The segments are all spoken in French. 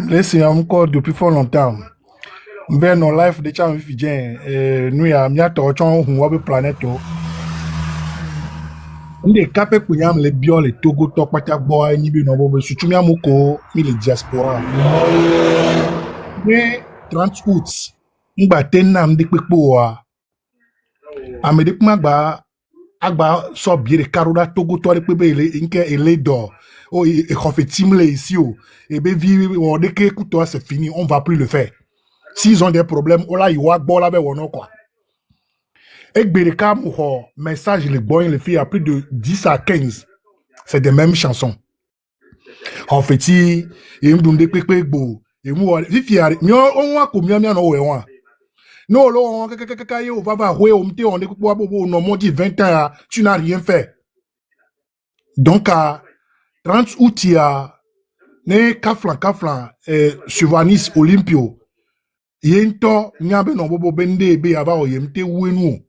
Laissez encore depuis fort longtemps. Ben non life de cham fidien nous ya mia to chon hu wa be planète o. Nde kape kunyam le bio le Togo to pata gbo ani bi no bo sutu mia moko mi le diaspora. Mais 30 août ngba tenam de pepo wa. Amede kuma gba agba so biere karoda Togo to re pebe ele nke ele do. Oh et refait-il ici oh et ben vi on dit que toi c'est fini on va plus le faire. S'ils ont des problèmes, on là, ils vont là, quoi. Et Bereka, mon message, les boys, les filles, à plus de 10 à 15, c'est des mêmes chansons. En fait, il y a un peu de beau. Et moi, il y a combien de temps, non, on va jouer, on est 20 ans, tu n'as rien fait. Donc, à 30 août, il y a Kaflan, Suvanis Olympio. Yento nyabe no bobo bende be aba oyemte wenu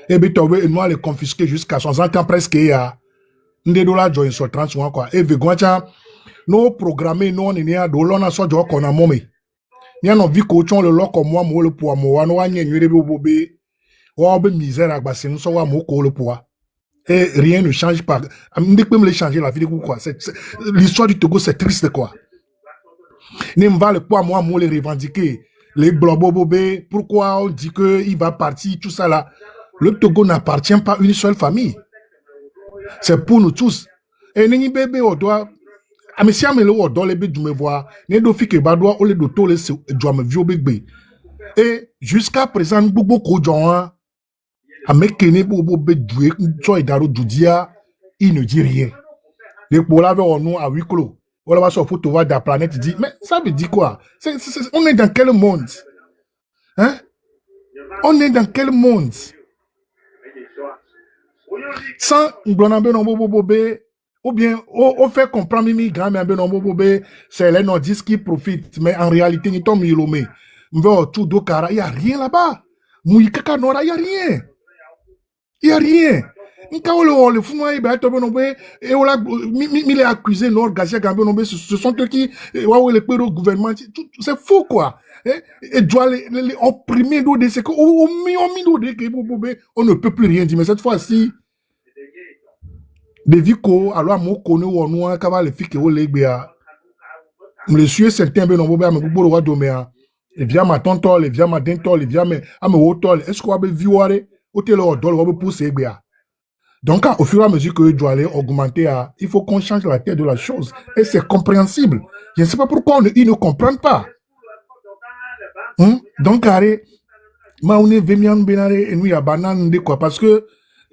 ebe tobe enwa le confisquer jusqu'à 60 ans presque ya nde dola join sur 30 mois quoi et vegwacha no programmer no ni ya do lona so jo ko na momi nya no vi ko chon le loko mo mo le poa mo wa no wa nyenwere be bobe wa be misère agbasin so wa mo ko le poa et rien ne change pas nde peut me changer la vie quoi c'est l'histoire du Togo c'est triste quoi ne va le poa mo le revendiquer. Les blobobobé, pourquoi on dit qu'il va partir, tout ça là. Le Togo n'appartient pas à une seule famille. C'est pour nous tous. Et nous, bébé, on doit. Ah, mais si on doit les bébés, me voir. Nous devons faire que badoua, on les doit tous les doit me vieux bébé. Et jusqu'à présent, nous beaucoup de gens, à me kenner pour bébé doué, soit d'aro doudia, il ne dit rien. Les pour la on nous à huis clos. On va sur photo de la planète, dit, mais ça veut dire quoi? On est dans quel monde? Hein? On est dans quel monde? Sans blonambe non bobobé, ou bien, on fait comprendre mimi grand non bobobé, c'est les nordistes qui profitent, mais en réalité, ils tombent milomé. M'veut tout do cara, il y a rien là-bas. Mouikaka nora, il y a rien. Il y a rien. Le fou et on est accusé Nord Gazia Gambé, ce sont eux qui les péros gouvernement, c'est faux quoi. Et doit les opprimer d'eau c'est que on ne peut plus rien dire mais cette fois-ci des vico alors mon connaît ou nous quand les filles qui ont les béa monsieur certain ben on va me bobo roi domea et via ma tonton et via ma dentol et via mes à me hotol est-ce qu'on va viouare hôtel au dol va pousser béa. Donc, au fur et à mesure que je dois aller augmenter, il faut qu'on change la tête de la chose. Et c'est compréhensible. Je ne sais pas pourquoi ils ne comprennent pas. Donc, parce que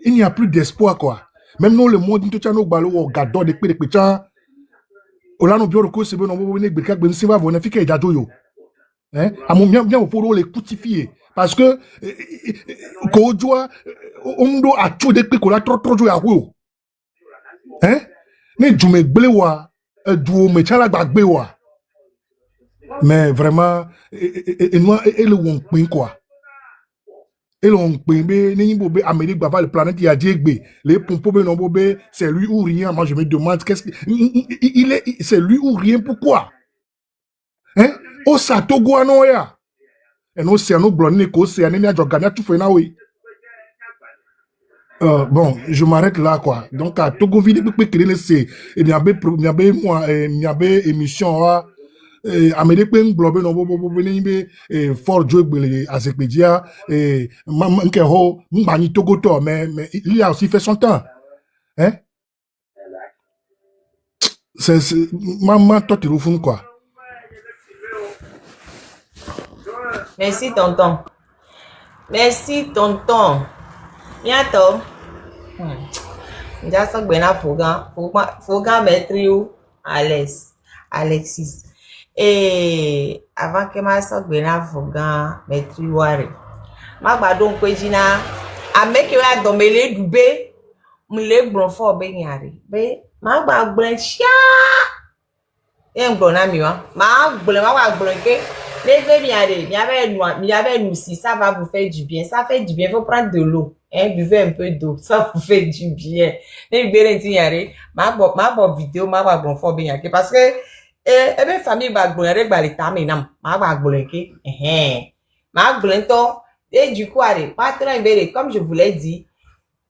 il n'y a plus d'espoir, quoi. Même nous, le monde, parce que on doit à tout des picola trop jouer à vous. Hein? Ne jume blewa, duo me chala bagbewa. Mais vraiment, et le won pin quoi. Et l'on pimbe, ni bobe Amérique bava le planète y a diegbe. Les pompes non bobe, c'est lui ou rien. Moi je me demande qu'est-ce que c'est lui ou rien pourquoi? Hein? O sa Togo anoya. Et nous c'est nous blonné ko c'est anémia jogana tout fait na oui. Bon, je m'arrête là, quoi. Donc, à Togo, vidéo, c'est, il y avait moi, il y avait émission, Amérique, blobé, non, fort Joe, Azekpedia, Mankeho, Mbani Togo, mais il a aussi fait son temps. Hein? C'est, maman, toi, tu le quoi. Merci, tonton. Merci, tonton. Bientôt. Já só bem na Fogan Betriu, Alexis. Et avant que ma só bem na Fogan Betriu, ma badon kwejina, a make you a domele dube, mule bronfo ben yari. Be, ma baglen chia. Yen blona miwa, ma blanke. Levez bien, nous si ça va vous faire du bien. Ça fait du bien, il faut prendre de l'eau. Hein, buvez un peu d'eau, ça vous fait du bien. Ma vidéo, ma bon fort bien. Parce que Et bien, famille va gagner les taminam. Ma va gagner. Ma gagner. Et du coup, allez, patron, comme je vous l'ai dit,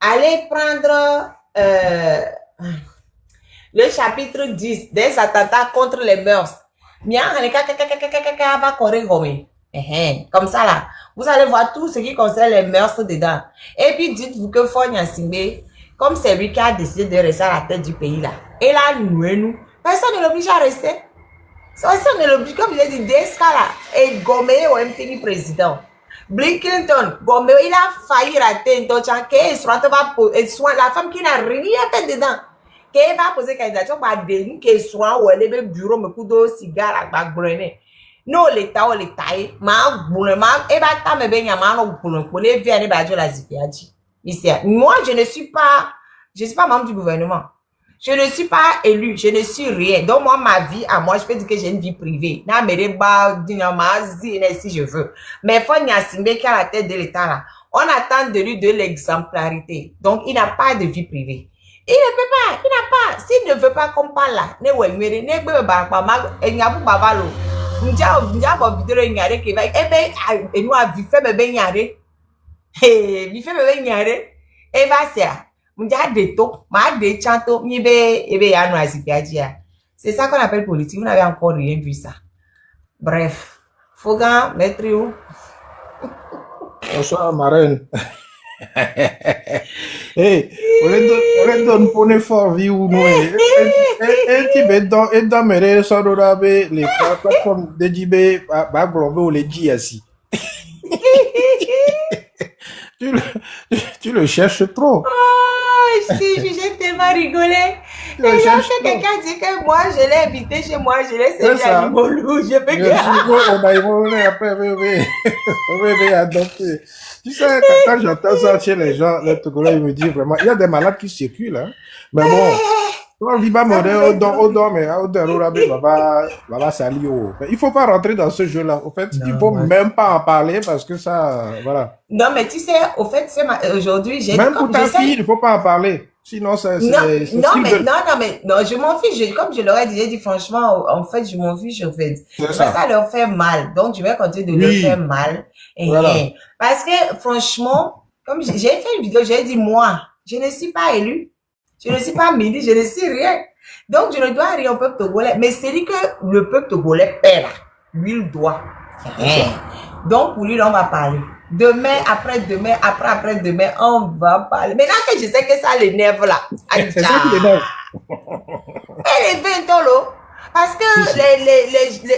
allez prendre le chapitre 10 des attentats contre les mœurs. Comme ça là, vous allez voir tout ce qui concerne les mœurs dedans. Et puis dites-vous que Fonya Simbe, comme c'est lui qui a décidé de rester à la tête du pays là, et là, nous, personne ne l'oblige à rester. Personne ne l'oblige, comme je l'ai dit, Deska là, et Gomé au MTV président. Bill Clinton, Gomé, il a failli rater la femme qui n'a rien fait dedans. Qu'elle va poser candidature par des qui soit ou elle est bureau me coup de cigare à brûler. Non, l'État, ma boule, et va ta me baigner ma no boule, pour les viens et la zipiaji. Moi, je ne suis pas membre du gouvernement. Je ne suis pas élu, je ne suis rien. Donc, moi, ma vie, à moi, je peux dire que j'ai une vie privée. Na mere ba, si je veux. Mais faut Nyasimbe qui est à la tête de l'État là. On attend de lui de l'exemplarité. Donc, il n'a pas de vie privée. Il n'a pas. S'il ne veut pas qu'on parle là, ne wemere, ne bebe barapama, enyabu babalo. Nja bo vidéo nyare ke va, nous a vu fait bebe nyare. Vi fait bebe nyare. Et va ça. C'est ça qu'on appelle politique. Vous n'avez encore rien vu ça. Bref. Fogan, maître où? Bonsoir, marraine. Hey, on donne pour une fort vie ou non. Et tu mets dans mes réseaux les plateformes de JB, ou les JSI. Tu le cherches trop. Oh, j'ai tellement rigolé. Et là, quelqu'un dit que moi, je l'ai invité chez moi, je l'ai servi à Limolou. Je peux que... On a évolué après, bébé adopté. Tu sais, quand j'entends ça chez les gens, les Togolais, ils me disent vraiment, il y a des malades qui circulent, hein. Mais bon, on vit pas modèle, mais il faut pas rentrer dans ce jeu-là. Au fait, il faut même pas en parler parce que ça, voilà. Non, mais tu sais, au fait, aujourd'hui, j'ai... Même pour ta fille, il faut pas en parler. Sinon, c'est non, je m'en fiche. Comme je leur ai dit franchement, en fait, je m'en fiche, en fait. Ça leur fait mal. Donc, je vais continuer de leur faire mal. Voilà. Parce que, franchement, comme j'ai fait une vidéo, j'ai dit, moi, je ne suis pas élu. Je ne suis pas ministre, je ne suis rien. Donc, je ne dois rien au peuple togolais. Mais c'est lui que le peuple togolais paie là. Lui, il doit. Donc, pour lui, là, on va parler. Demain, après-demain, après-demain, on va parler. Maintenant que je sais que ça l'énerve là. C'est ça qui l'énerve. Elle est 20 ans là. Parce que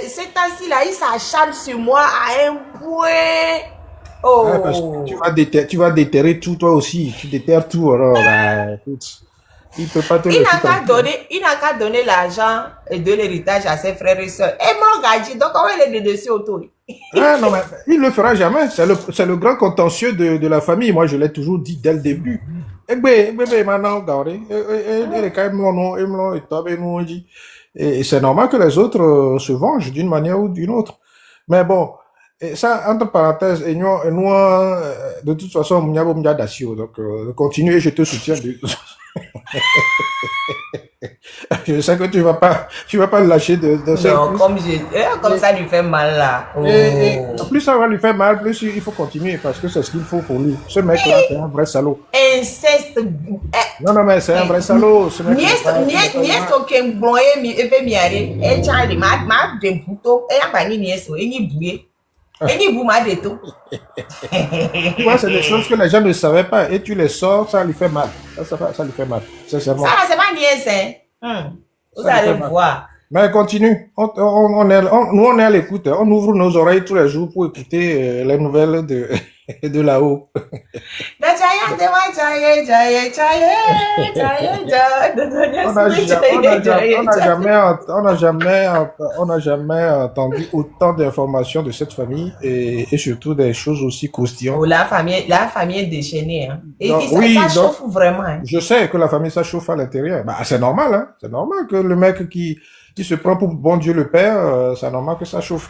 ces temps-ci là, ils s'acharnent sur moi à un point. Oh. Ouais, parce que tu vas déterrer tout toi aussi. Tu déterres tout. Alors, écoute, il peut pas te il n'a qu'à donner l'argent et de l'héritage à ses frères et sœurs. Et mon gadget, donc on va les dessus autour. Ah, non, mais il le fera jamais. C'est le grand contentieux de la famille. Moi, je l'ai toujours dit dès le début. Et c'est normal que les autres se vengent d'une manière ou d'une autre. Mais bon, et ça, entre parenthèses, et nous, de toute façon, donc continue, je te soutiens. Je sais que tu vas pas le lâcher de non, comme ça lui fait mal là. Oh. Et plus ça va lui faire mal, plus il faut continuer parce que c'est ce qu'il faut pour lui. Ce mec-là, c'est un vrai salaud. Inceste. Non, mais c'est un vrai salaud. Tu vois, c'est des choses que les gens ne savaient pas et tu les sors, ça lui fait mal. Ça lui fait mal. Ça, c'est pas niaise, hein. Vous allez voir. Mais continue. Nous, on est à l'écoute. On ouvre nos oreilles tous les jours pour écouter les nouvelles de là-haut. On n'a jamais entendu autant d'informations de cette famille et surtout des choses aussi croustillantes. Oh, la famille est déchaînée, hein. Et donc, ça chauffe vraiment, hein. Je sais que la famille, ça chauffe à l'intérieur. Bah, c'est normal, hein. C'est normal que le mec qui se prend pour bon Dieu le Père, c'est normal que ça chauffe.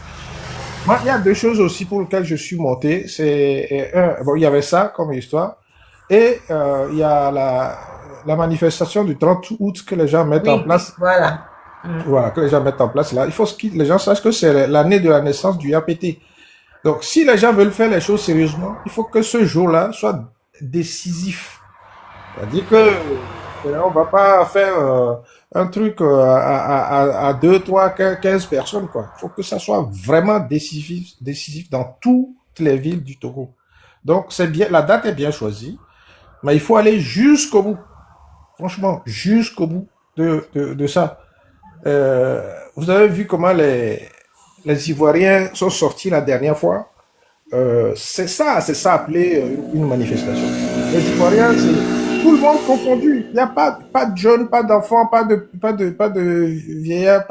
Moi, il y a deux choses aussi pour lesquelles je suis monté. C'est bon, il y avait ça comme histoire, et il y a la manifestation du 30 août que les gens mettent en place. Voilà. Voilà, que les gens mettent en place là. Il faut que les gens sachent que c'est l'année de la naissance du RPT. Donc, si les gens veulent faire les choses sérieusement, il faut que ce jour-là soit décisif. C'est-à-dire que on va pas faire un truc à 2, 3, 15 personnes, quoi. Il faut que ça soit vraiment décisif dans toutes les villes du Togo. Donc, c'est bien, la date est bien choisie, mais il faut aller jusqu'au bout. Franchement, jusqu'au bout de ça. Vous avez vu comment les Ivoiriens sont sortis la dernière fois. C'est ça appelé une manifestation. Les Ivoiriens, c'est tout le monde confondu. Il n'y a pas de jeunes, pas d'enfants, pas de vieillards,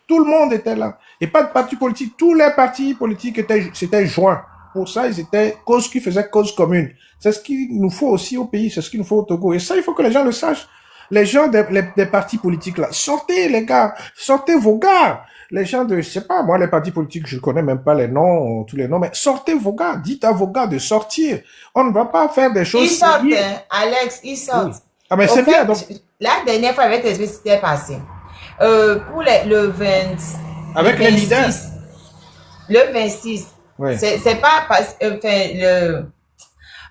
tout le monde était là. Et pas de parti politique. Tous les partis politiques s'étaient joints. Pour ça, ils étaient cause qui faisait cause commune. C'est ce qu'il nous faut aussi au pays, c'est ce qu'il nous faut au Togo. Et ça, il faut que les gens le sachent. Les gens des partis politiques là, sortez les gars, sortez vos gars. Les gens de, je sais pas, moi les partis politiques, je connais même pas les noms, tous les noms, mais sortez vos gars, dites à vos gars de sortir. On ne va pas faire des choses. Ils sortent, hein, Alex, ils sortent. Oui. Ah mais Au c'est fait, bien. Donc, la dernière fois avec les c'était passé. Pour le 20, avec le les leaders. 26, le 26, Oui. c'est pas parce enfin,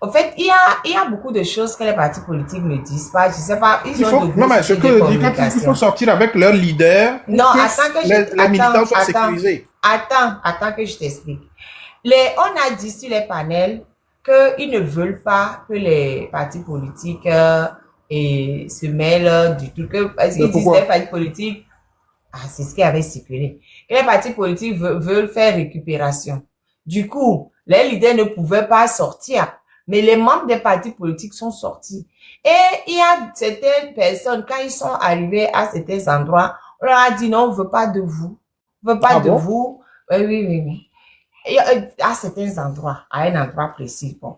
en fait, il y a beaucoup de choses que les partis politiques ne disent pas. Je sais pas, ils Il ont faut, de non mais ce outils que de je dis, quand il communication. faut sortir avec leurs leaders, pour Non, que attends que les militants soient sécurisés. Attends que je t'explique. On a dit sur les panels qu'ils ne veulent pas que les partis politiques se mêlent du tout. Parce qu'ils disent que les partis politiques, c'est ce qui avait circulé. Que les partis politiques veulent faire récupération. Du coup, les leaders ne pouvaient pas sortir. Mais les membres des partis politiques sont sortis. Et il y a certaines personnes, quand ils sont arrivés à certains endroits, on leur a dit non, on ne veut pas de vous. On ne veut pas de vous. Oui. Et, à certains endroits, à un endroit précis. Bon.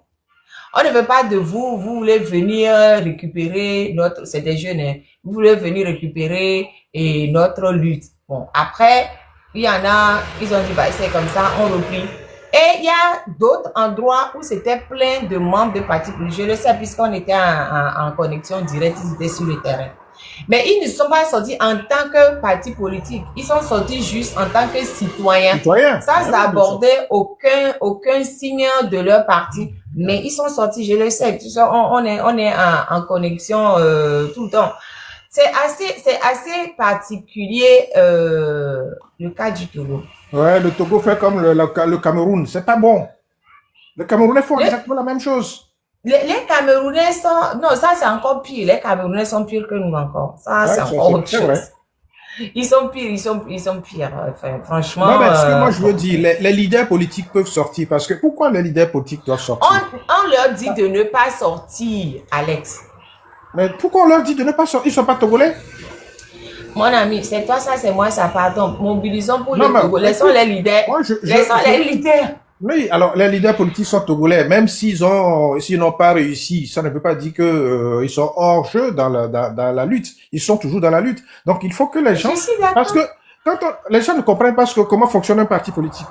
On ne veut pas de vous. Vous voulez venir récupérer c'est des jeunes, hein. Vous voulez venir récupérer notre lutte. Bon. Après, il y en a, ils ont dit, bah, c'est comme ça, on replie. Et il y a d'autres endroits où c'était plein de membres de partis politiques. Je le sais puisqu'on était en connexion directe, ils étaient sur le terrain. Mais ils ne sont pas sortis en tant que parti politique. Ils sont sortis juste en tant que citoyens. Sans aborder aucun signe de leur parti. Mais ils sont sortis, je le sais. On est en connexion tout le temps. C'est assez particulier le cas du Togo. Ouais, le Togo fait comme le Cameroun. C'est pas bon. Le Camerounais font exactement la même chose. Les Camerounais sont... Non, ça c'est encore pire. Les Camerounais sont pires que nous encore. Ça, c'est encore autre chose. Vrai. Ils sont pires, ils sont pires. Enfin, franchement... Non, mais ce que moi je veux dire, les leaders politiques peuvent sortir. Parce que pourquoi les leaders politiques doivent sortir? On leur dit de ne pas sortir, Alex. Mais pourquoi on leur dit de ne pas sortir? Ils sont pas togolais? Mon ami, c'est toi, ça, c'est moi, ça, pardon. Mobilisons pour le Togo. Laissons les leaders. Laissons les leaders. Oui, alors les leaders politiques sont togolais, même s'ils n'ont pas réussi, ça ne veut pas dire que ils sont hors jeu dans la lutte. Ils sont toujours dans la lutte. Donc il faut que les gens, parce que les gens ne comprennent pas comment fonctionne un parti politique.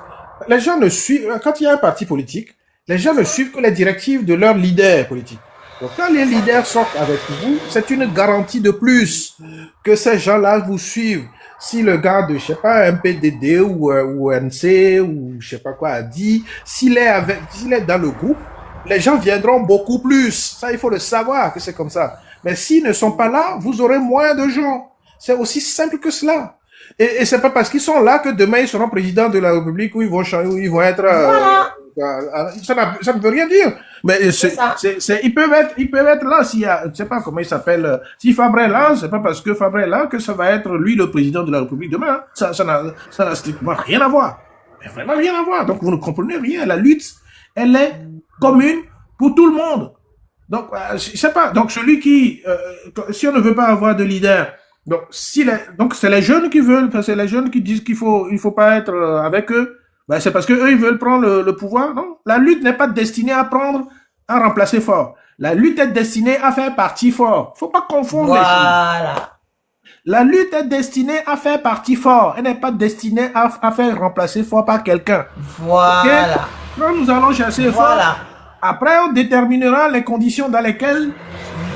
Les gens ne suivent, quand il y a un parti politique, les gens ne suivent que les directives de leurs leaders politiques. Donc quand les leaders sortent avec vous, c'est une garantie de plus que ces gens-là vous suivent. Si le gars de, je sais pas, un PDD ou NC ou je sais pas quoi a dit, s'il est dans le groupe, les gens viendront beaucoup plus. Ça, il faut le savoir que c'est comme ça. Mais s'ils ne sont pas là, vous aurez moins de gens. C'est aussi simple que cela. Et c'est pas parce qu'ils sont là que demain ils seront présidents de la République où ils vont changer, où ils vont être, ça ne veut rien dire. Mais ils peuvent être là s'il y a, je sais pas comment il s'appelle, si Fabre est là, c'est pas parce que Fabre est là que ça va être lui le président de la République demain. Ça n'a strictement rien à voir. Mais vraiment rien à voir. Donc vous ne comprenez rien. La lutte, elle est commune pour tout le monde. Donc, je sais pas. Donc celui qui, si on ne veut pas avoir de leader, donc c'est les jeunes qui veulent, parce que c'est les jeunes qui disent il faut pas être avec eux. Ben, c'est parce que eux ils veulent prendre le pouvoir. Non, la lutte n'est pas destinée à remplacer fort. La lutte est destinée à faire partie fort. Faut pas confondre les choses. La lutte est destinée à faire partie fort. Elle n'est pas destinée à faire remplacer fort par quelqu'un. Voilà. Okay? Quand nous allons chercher fort, Après, on déterminera les conditions dans lesquelles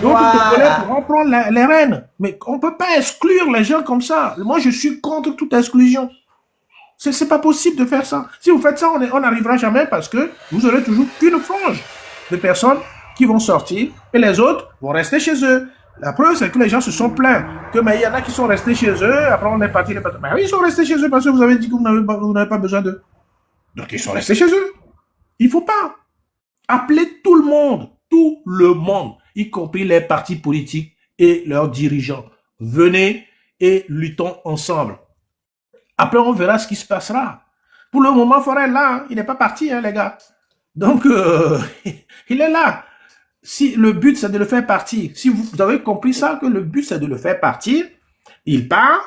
d'autres Togolais Voilà. pourront prendre les rênes. Mais on ne peut pas exclure les gens comme ça. Moi, je suis contre toute exclusion. C'est pas possible de faire ça. Si vous faites ça, on n'arrivera jamais parce que vous aurez toujours qu'une frange de personnes qui vont sortir et les autres vont rester chez eux. La preuve, c'est que les gens se sont plaints que mais il y en a qui sont restés chez eux, après on est parti. Mais oui, ils sont restés chez eux parce que vous avez dit que vous n'avez pas besoin d'eux. Donc ils sont restés chez eux. Il faut pas. Appelez tout le monde, y compris les partis politiques et leurs dirigeants. Venez et luttons ensemble. Après, on verra ce qui se passera. Pour le moment, Forêt là, hein, il n'est pas parti, hein, les gars. Donc, il est là. Si le but, c'est de le faire partir, si vous avez compris ça, que le but, c'est de le faire partir, il part,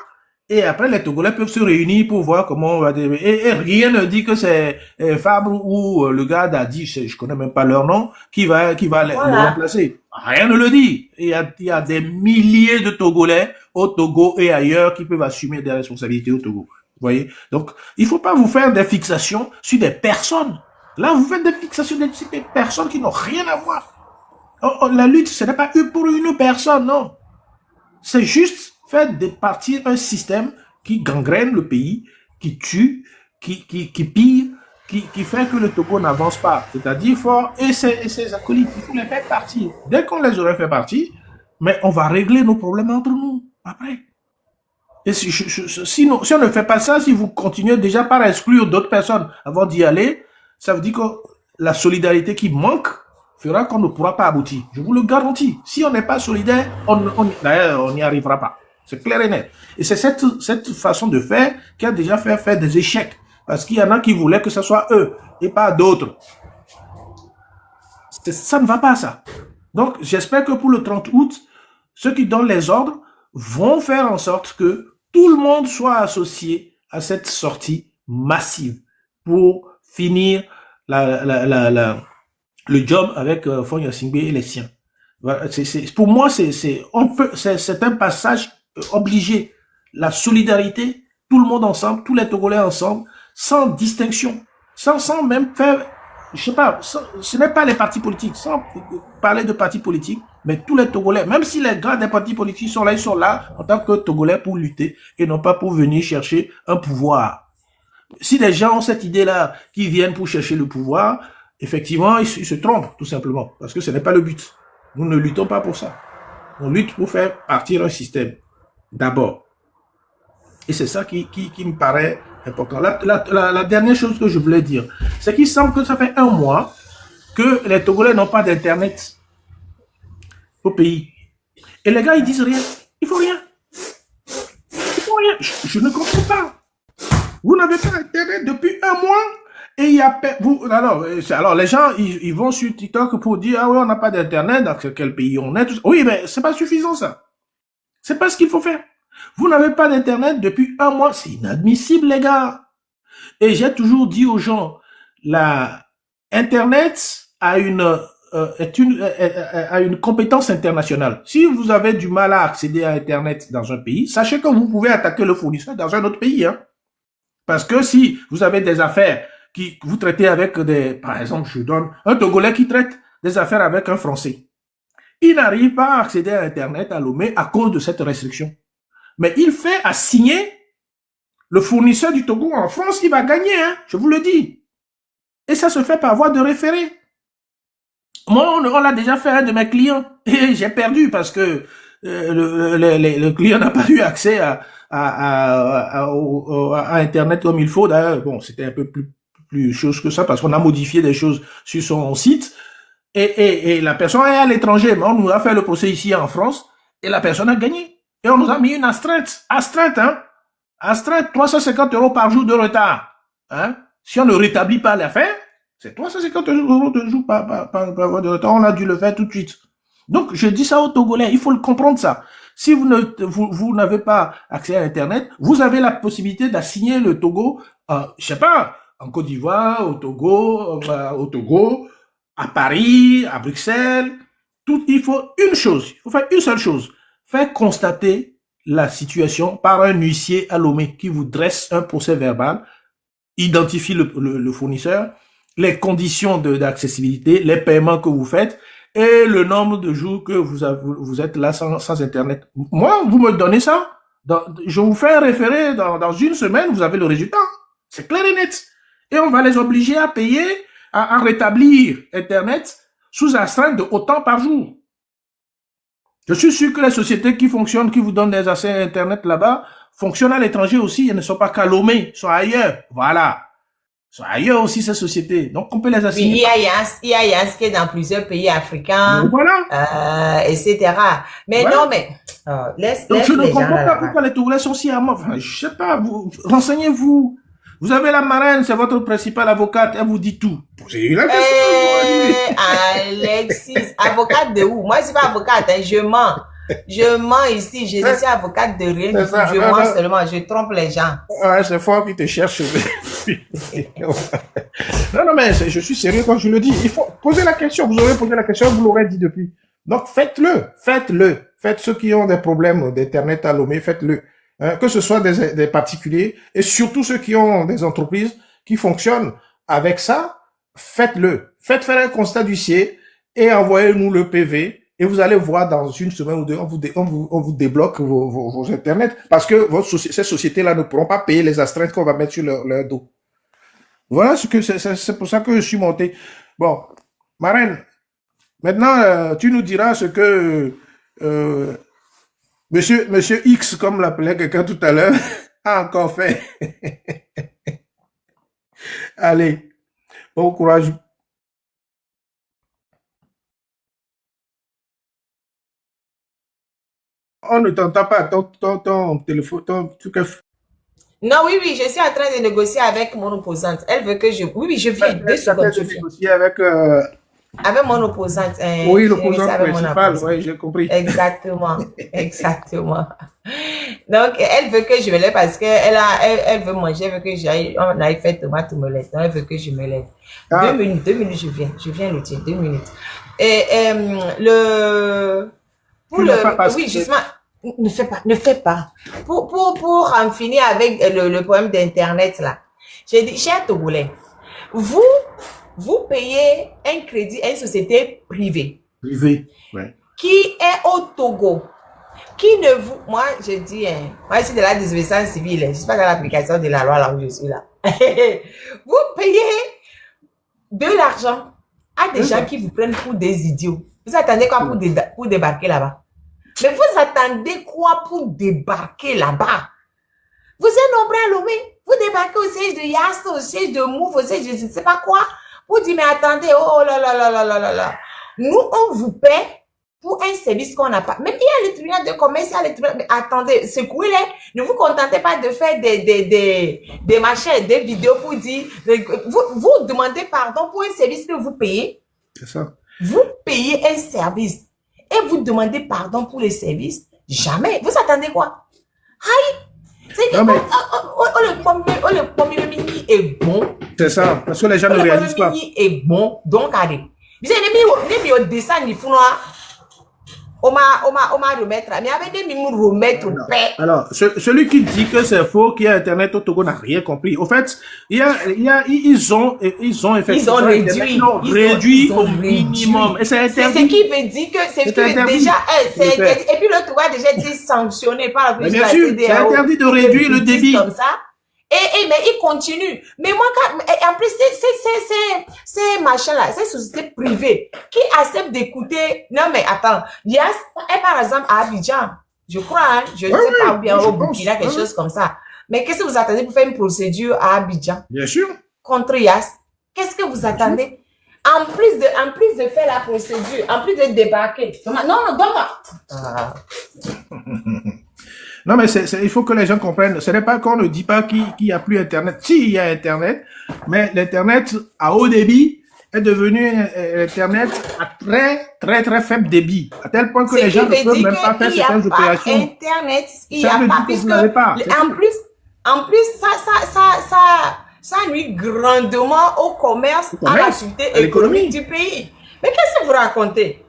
et après, les Togolais peuvent se réunir pour voir comment on va... Et rien ne dit que c'est Fabre ou le gars d'Adi, je connais même pas leur nom, qui va le remplacer. Rien ne le dit. Il y a des milliers de Togolais au Togo et ailleurs qui peuvent assumer des responsabilités au Togo. Vous voyez? Donc, il faut pas vous faire des fixations sur des personnes. Là, vous faites des fixations sur des personnes qui n'ont rien à voir. La lutte, ce n'est pas pour une personne, non. C'est juste faire partir un système qui gangrène le pays, qui tue, qui pille, qui fait que le Togo n'avance pas. C'est-à-dire, et ses acolytes, il faut les faire partir. Dès qu'on les aurait fait partir, mais on va régler nos problèmes entre nous, après. Et si on ne fait pas ça, si vous continuez déjà par exclure d'autres personnes avant d'y aller, ça veut dire que la solidarité qui manque fera qu'on ne pourra pas aboutir. Je vous le garantis. Si on n'est pas solidaire, d'ailleurs, on n'y arrivera pas. C'est clair et net. Et c'est cette façon de faire qui a déjà fait faire des échecs. Parce qu'il y en a qui voulaient que ce soit eux et pas d'autres. Ça ne va pas, ça. Donc, j'espère que pour le 30 août, ceux qui donnent les ordres vont faire en sorte que tout le monde soit associé à cette sortie massive pour finir le job avec Faure Gnassingbé et les siens. Pour moi, c'est un passage obligé. La solidarité, tout le monde ensemble, tous les Togolais ensemble, sans distinction, sans même faire, je sais pas, ce n'est pas les partis politiques, sans parler de partis politiques, mais tous les Togolais, même si les gars des partis politiques sont là, ils sont là en tant que Togolais pour lutter et non pas pour venir chercher un pouvoir. Si les gens ont cette idée-là, qui viennent pour chercher le pouvoir, effectivement, ils se trompent, tout simplement, parce que ce n'est pas le but. Nous ne luttons pas pour ça. On lutte pour faire partir un système, d'abord. Et c'est ça qui me paraît important. La dernière chose que je voulais dire, c'est qu'il semble que ça fait 1 mois que les Togolais n'ont pas d'Internet au pays. Et les gars, ils disent rien. Il faut rien. Il faut rien. Je ne comprends pas. Vous n'avez pas Internet depuis 1 mois et il y a... Alors les gens, ils vont sur TikTok pour dire, ah oui, on n'a pas d'Internet, dans quel pays on est. Oui, mais c'est pas suffisant, ça. C'est pas ce qu'il faut faire. Vous n'avez pas d'Internet depuis 1 mois. C'est inadmissible, les gars. Et j'ai toujours dit aux gens, Internet a une compétence internationale. Si vous avez du mal à accéder à Internet dans un pays, sachez que vous pouvez attaquer le fournisseur dans un autre pays, hein. Parce que si vous avez des affaires que vous traitez avec par exemple, je donne un Togolais qui traite des affaires avec un Français. Il n'arrive pas à accéder à Internet à Lomé à cause de cette restriction. Mais il fait à signer le fournisseur du Togo en France, il va gagner, hein, je vous le dis. Et ça se fait par voie de référé. Moi, on l'a déjà fait un de mes clients et j'ai perdu parce que le client n'a pas eu accès à Internet comme il faut. D'ailleurs, bon, c'était un peu plus chose que ça parce qu'on a modifié des choses sur son site et la personne est à l'étranger, mais on nous a fait le procès ici en France et la personne a gagné. Et on nous a mis une astreinte, hein. Astreinte, 350 € par jour de retard, hein. Si on ne rétablit pas l'affaire, c'est 350 € de jour par de retard. On a dû le faire tout de suite. Donc, je dis ça aux Togolais, il faut le comprendre ça. Si vous n'avez pas accès à Internet, vous avez la possibilité d'assigner le Togo, je sais pas, en Côte d'Ivoire, au Togo, à Paris, à Bruxelles. Il faut une chose, il faut faire une seule chose. Faire constater la situation par un huissier à Lomé qui vous dresse un procès verbal, identifie le fournisseur les conditions d'accessibilité, les paiements que vous faites et le nombre de jours que vous êtes là sans Internet. Moi, vous me donnez ça, je vous fais un référé dans une semaine, vous avez le résultat. C'est clair et net. Et on va les obliger à payer, à rétablir Internet sous astreinte de autant par jour. Je suis sûr que les sociétés qui fonctionnent, qui vous donnent des accès à Internet là-bas, fonctionnent à l'étranger aussi. Elles ne sont pas qu'à Lomé, sont ailleurs. Voilà. Sont ailleurs aussi ces sociétés. Donc, on peut les Oui, assigner. il y a Yans qui est dans plusieurs pays africains, Donc, voilà. etc. Mais Voilà. non, mais laisse Donc, je ne les gens comprends pas là-bas. pourquoi les Togolais sont si amants. Enfin, je sais pas, renseignez-vous. Vous avez la marraine, c'est votre principale avocate, elle vous dit tout. Posez-lui la question. Alexis, avocate de où? Moi, je suis pas avocate, hein, je mens. Je mens ici, je ne suis avocate de rien du C'est ça, tout. Je non, mens non. seulement, je trompe les gens. Ouais, c'est fort qui te cherche. Non, mais je suis sérieux quand je le dis. Il faut poser la question. Vous aurez posé la question, vous l'aurez dit depuis. Donc, faites-le. Faites ceux qui ont des problèmes d'Internet à Lomé, faites-le. Hein, que ce soit des particuliers et surtout ceux qui ont des entreprises qui fonctionnent avec ça, faites-le. Faites faire un constat d'huissier et envoyez-nous le PV. Et vous allez voir dans une semaine ou deux, on vous débloque vos Internet parce que ces sociétés-là ne pourront pas payer les astreintes qu'on va mettre sur leur dos. Voilà c'est pour ça que je suis monté. Bon, Marraine, maintenant, tu nous diras ce que Monsieur X, comme l'appelait quelqu'un tout à l'heure, a encore fait. Allez, bon courage. On ne t'entend pas, ton téléphone, ton truc est... Non, oui, je suis en train de négocier avec mon opposante. Elle veut que je... Oui, je viens. 2 secondes, je viens. négocier avec... Avec mon opposante. oui, j'ai l'opposant négocié avec mon principal, opposante. oui, j'ai compris. Exactement, exactement. Donc, elle veut que je me lève parce elle veut manger, elle veut que on aille faire tomate omelette. Donc, elle veut que je me lève. Ah. 2 minutes, je viens le dire, 2 minutes. Et oui, justement, ne fais pas. Pour en finir avec le problème d'Internet là, j'ai dit, cher Togolais, vous payez un crédit à une société privée. Privé, ouais. Qui est au Togo, qui ne vous... Moi, je dis, moi, je suis de la désobéissance civile, je ne suis pas dans l'application de la loi là où je suis là. Vous payez de l'argent à des gens qui vous prennent pour des idiots. Vous attendez quoi pour débarquer là-bas? Mais vous attendez quoi pour débarquer là-bas? Vous êtes nombreux à Lomé, vous débarquez au siège de Yas, au siège de Mouf, au siège de je ne sais pas quoi. Vous dites, mais attendez, oh là là là là là là là. Nous, on vous paie pour un service qu'on n'a pas. Même il y a le tribunal de commerce, il y a le tribunal... Mais attendez, secouez-les. Ne vous contentez pas de faire des machins, des vidéos pour dire... Vous demandez pardon pour un service que vous payez. C'est ça. Vous payez un service et vous demandez pardon pour le service. Jamais. Vous attendez quoi? Aïe! C'est Non, mais... le premier mini est bon. C'est ça, parce que les gens ne réalisent pas. Le premier mini est bon, donc allez. Vous avez mis au dessin, il faut on m'a remettre, mais avec des mimous remettre au père. Alors, celui qui dit que c'est faux, qu'il y a Internet au Togo n'a rien compris. Au fait, ils ont effectivement réduit au minimum. Et c'est interdit. C'est ce qui veut dire que c'est déjà, c'est interdit. Et puis le Togo a déjà été sanctionné par la bien sûr, c'est interdit de réduire le débit. Comme ça. Mais il continue. Mais moi, en plus, ces machins-là, ces sociétés privées qui acceptent d'écouter. Non, mais attends. Yas est par exemple à Abidjan. Je crois, hein, je ne sais pas, ou bien au Burkina, quelque chose comme ça. Mais qu'est-ce que vous attendez pour faire une procédure à Abidjan? Bien sûr. Contre Yas. Qu'est-ce que vous attendez? En plus de faire la procédure, en plus de débarquer. Non, donne-moi. Non, mais il faut que les gens comprennent. Ce n'est pas qu'on ne dit pas qu'il n'y a plus Internet. Si, il y a Internet, mais l'Internet à haut débit est devenu Internet à très faible débit. À tel point que les gens ne peuvent même pas faire certaines opérations. Internet, il n'y a pas, puisque en plus, ça nuit grandement au commerce, à l'activité économique du pays. Mais qu'est-ce que vous racontez?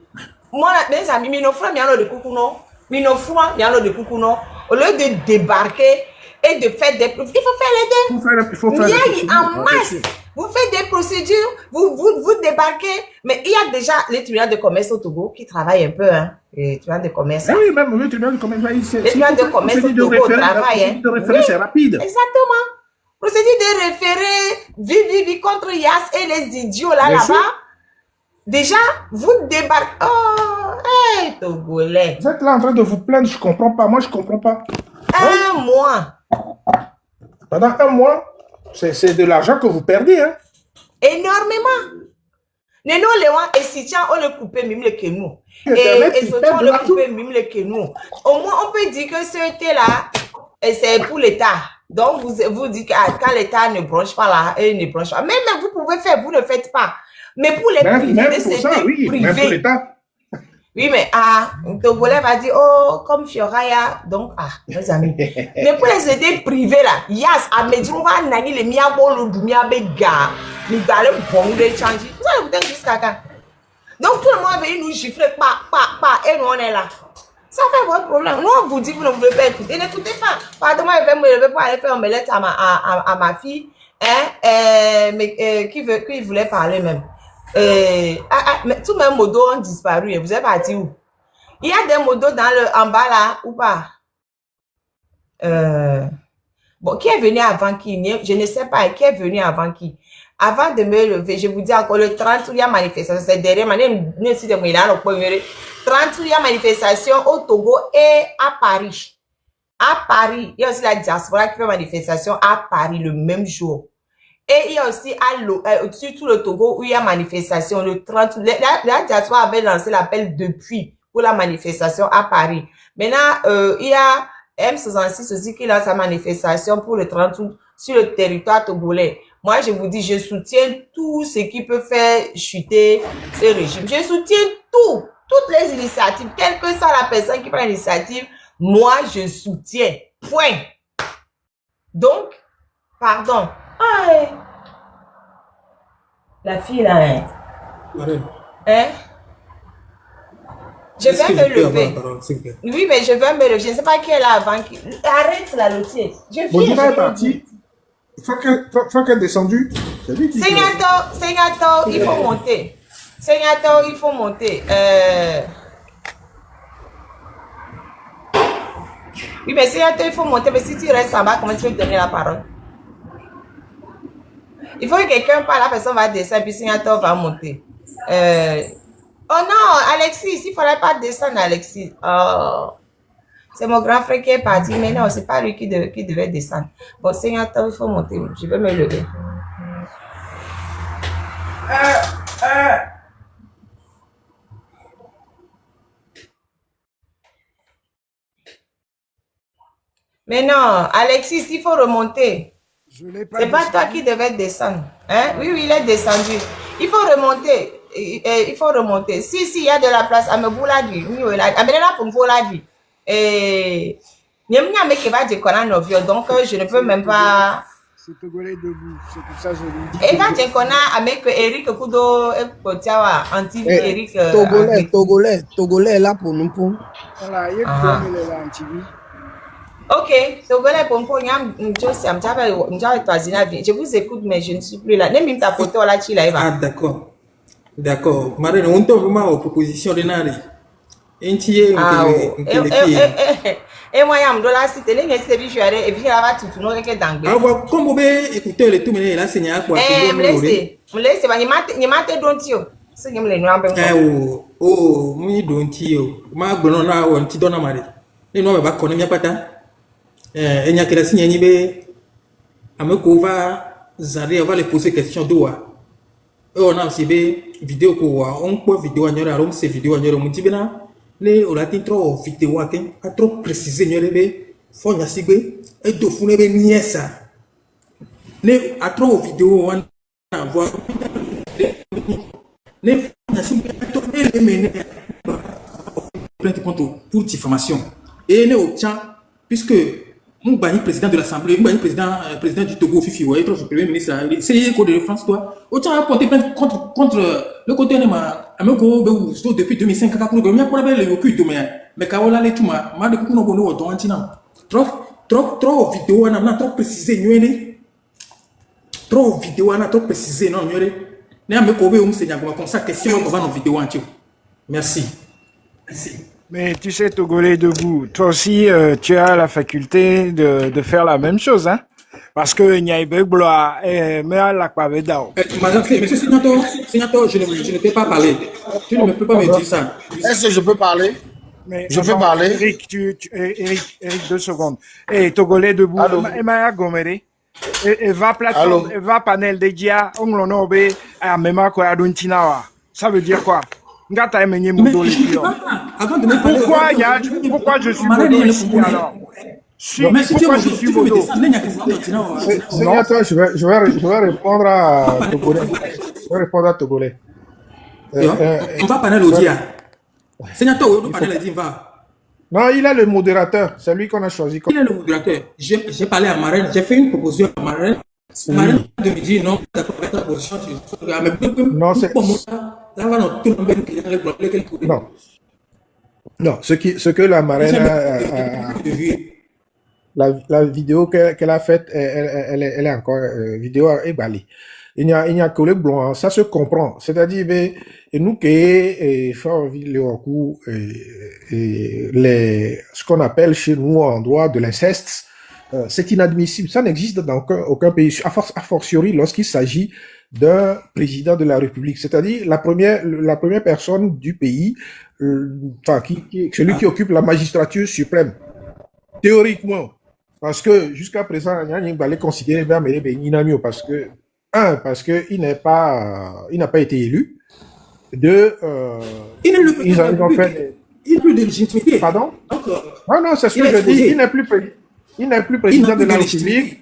Moi, mes amis, Minofra, il y en a de coucou, non? Minofra, il y en a de coucou, non? Au lieu de débarquer, et de faire des... Il faut faire les deux. Il faut faire Il y les a procédures, en bien masse. sûr. Vous faites des procédures, vous débarquez. Mais il y a déjà les tribunaux de commerce au Togo qui travaillent un peu, hein. Les tribunaux de commerce. Mais oui, même le tribunal de commerce, Les tribunaux de commerce au Togo travaillent, hein. de référé, c'est rapide. Exactement. Procédure de référé, vivi contre Yas et les idiots là, Bien sûr. là-bas. Déjà, vous débarquez. Oh, hey, Togolais. Vous êtes là en train de vous plaindre, je comprends pas. Moi, je comprends pas. Un mois. Pendant un mois, c'est de l'argent que vous perdez, hein. Énormément. Neno Léon et Sitian, on le coupait même le Kenou. Internet, Et ils Sotian, perdent on de le l'argent. coupait même le Kenou. Au moins, on peut dire que ce thé-là, c'est pour l'État. Donc, vous dites que quand l'État ne branche pas là, et ne branche pas. Même vous pouvez faire, vous ne faites pas. Mais pour les privés, Même pour c'est ça, oui. Même pour privé. l'État. Oui, mais Togolais va dire, oh, comme Fioraya, donc, mes amis. Mais pour les sociétés privées, là, Yas, à Medjouva, Nani, les Miabo, le Dumia, Bega, les Galles, bon, les changes. Vous allez vous dire jusqu'à quand? Donc, tout le monde va venir nous gifler, et nous, on est là. Ça fait votre problème. Nous, on vous dit, vous ne voulez pas écouter. N'écoutez pas. Pardon, moi, je vais me lever pour aller faire un omelette à ma fille, hein, mais qui voulait parler même. Mais tous mes modos ont disparu. Vous êtes parti où? Il y a des modos en bas là ou pas? Bon, qui est venu avant qui? Je ne sais pas. Qui est venu avant qui? Avant de me lever, je vous dis encore le 30 il y a manifestation. C'est derrière. 30 il y a manifestation au Togo et à Paris. À Paris, il y a aussi la diaspora qui fait manifestation à Paris le même jour. Et il y a aussi surtout le Togo où il y a manifestation le 30. La diaspora avait lancé l'appel depuis pour la manifestation à Paris. Maintenant, il y a M66 aussi qui lance sa manifestation pour le 30 août sur le territoire togolais. Moi, je vous dis, je soutiens tout ce qui peut faire chuter ce régime. Je soutiens toutes les initiatives, quelle que soit la personne qui prend l'initiative, moi, je soutiens. Point. Donc, pardon. Ah, la fille là, hein? Hein? Je vais me lever. Oui, mais je vais me lever. Je ne sais pas qui est là avant. Arrête la lotier. Bodina est parti. Franck est descendu. C'est lui qui... Segnato, il faut monter. Segnato, il faut monter. Oui, mais Segnato, il faut monter. Mais si tu restes en bas, comment tu veux donner la parole? Il faut que quelqu'un parle, la personne va descendre, puis Segnato va monter. Oh non, Alexis, il ne faudrait pas descendre, Alexis. Oh. C'est mon grand frère qui est parti, mais non, c'est pas lui qui devait descendre. Bon, Segnato, il faut monter. Je vais me lever. Mais non, Alexis, il faut remonter. C'est pas toi qui devais descendre. Hein? Oui, il est descendu. Il faut remonter. Il faut remonter. Si, il y a de la place, à me bouladi. Amenez-la pour me bouladi. Et donc, je ne peux même pas. C'est Togolais debout, c'est pour ça que je lui dis. Et quand je connais avec Eric Kudo et Kotiawa, anti Eric. Togolais là pour nous pour. Voilà, il y a Ah. quoi là anti-vi. Ok, Togolais pour je vous écoute, mais je ne suis plus là. Même ta photo là, tu l'as. Ah, d'accord. D'accord. Marine, on tombe vraiment aux propositions de Nari. Ah, et moi, je me dois citer les séries, je vais et puis là, tu n'aurais que d'anglais. Ah, voilà, comme vous avez écouté le tout, mais là, c'est n'y a quoi. Me laisse, il m'a te donné. C'est que me oh, oh, oui, donc, ma bonne, on t'y donne à Marie. Et non, mais va connaître pas ta. Et n'y a que la signe, n'y a va Zari, on va les poser question d'oua. On a aussi des vidéos quoi, on peut vidéo à n'yora, on sait vidéo à n'yora, on dit bien. Les on a trop vidéo à trop préciser n'yora be, faut n'y sigé, et de fou n'ebe niesa. Les à trop vidéo on a voir. Les n'a sigé trop mener plainte contre pour diffamation. Et les obtient puisque mon bani président de l'Assemblée, mon bani président du Togo, Fifi, ouais, trop premier ministre, c'est le code de France, toi. Autant apporter plainte contre le côté de ma, depuis 2005, quand on a le vécu de mais quand on a les tout, ma de coucou, on a trop trop vidéo, on a trop précisé, trop vidéo, on a trop précisé, non, mais on va comme ça, question, on va dans vidéo entière. Merci. Mais tu sais, Togolais debout, toi aussi, tu as la faculté de faire la même chose, hein? Parce que Nyaïbe Blois, mais à la Pavedao. Madame, monsieur Signator, je ne peux pas parler. Tu ne peux pas me dire ça. Est-ce que je peux parler? Mais Je peux parler? Eric, Eric, 2 secondes. Et Togolais debout, Allô? Emma Gomere, et va plateforme, Allô? et va panel de dia, on l'onobe, à Mema Koyadunchinawa. Ça veut dire quoi? Ngata emenye Mais mudo les je ne peux pions. pas. Avant de me parler, Pourquoi je suis Marraine, modo il y a ici le problème. alors? Mais si tu Pourquoi veux, je tu suis peux me modo? descendre, il y a que ça. Seigneur, toi, je vais répondre à Togolais. Je vais répondre à Togolais. On va parler l'audia. Seigneur, toi, on va parler l'audia, va. Non, il est le modérateur. C'est lui qu'on a choisi. Il est le modérateur. J'ai parlé à Marraine, j'ai fait une proposition à Marraine. Marraine de me dire non, d'accord avec ta position. Non, c'est... Non. Non, ce que la marraine la vidéo qu'elle a faite, elle est encore vidéo éballée. Il n'y a que le blanc, ça se comprend. C'est-à-dire, et nous qui ce qu'on appelle chez nous en droit de l'inceste, c'est inadmissible. Ça n'existe dans aucun pays, a fortiori lorsqu'il s'agit d'un président de la République. C'est-à-dire la première personne du pays, celui qui occupe la magistrature suprême. Théoriquement. Parce que jusqu'à présent, il va les considérer parce que, parce que il n'a pas été élu. Deux, ils ont fait... Il n'a plus de légitimité. Pardon? Non, c'est ce que je dis. Il n'est plus président de la République.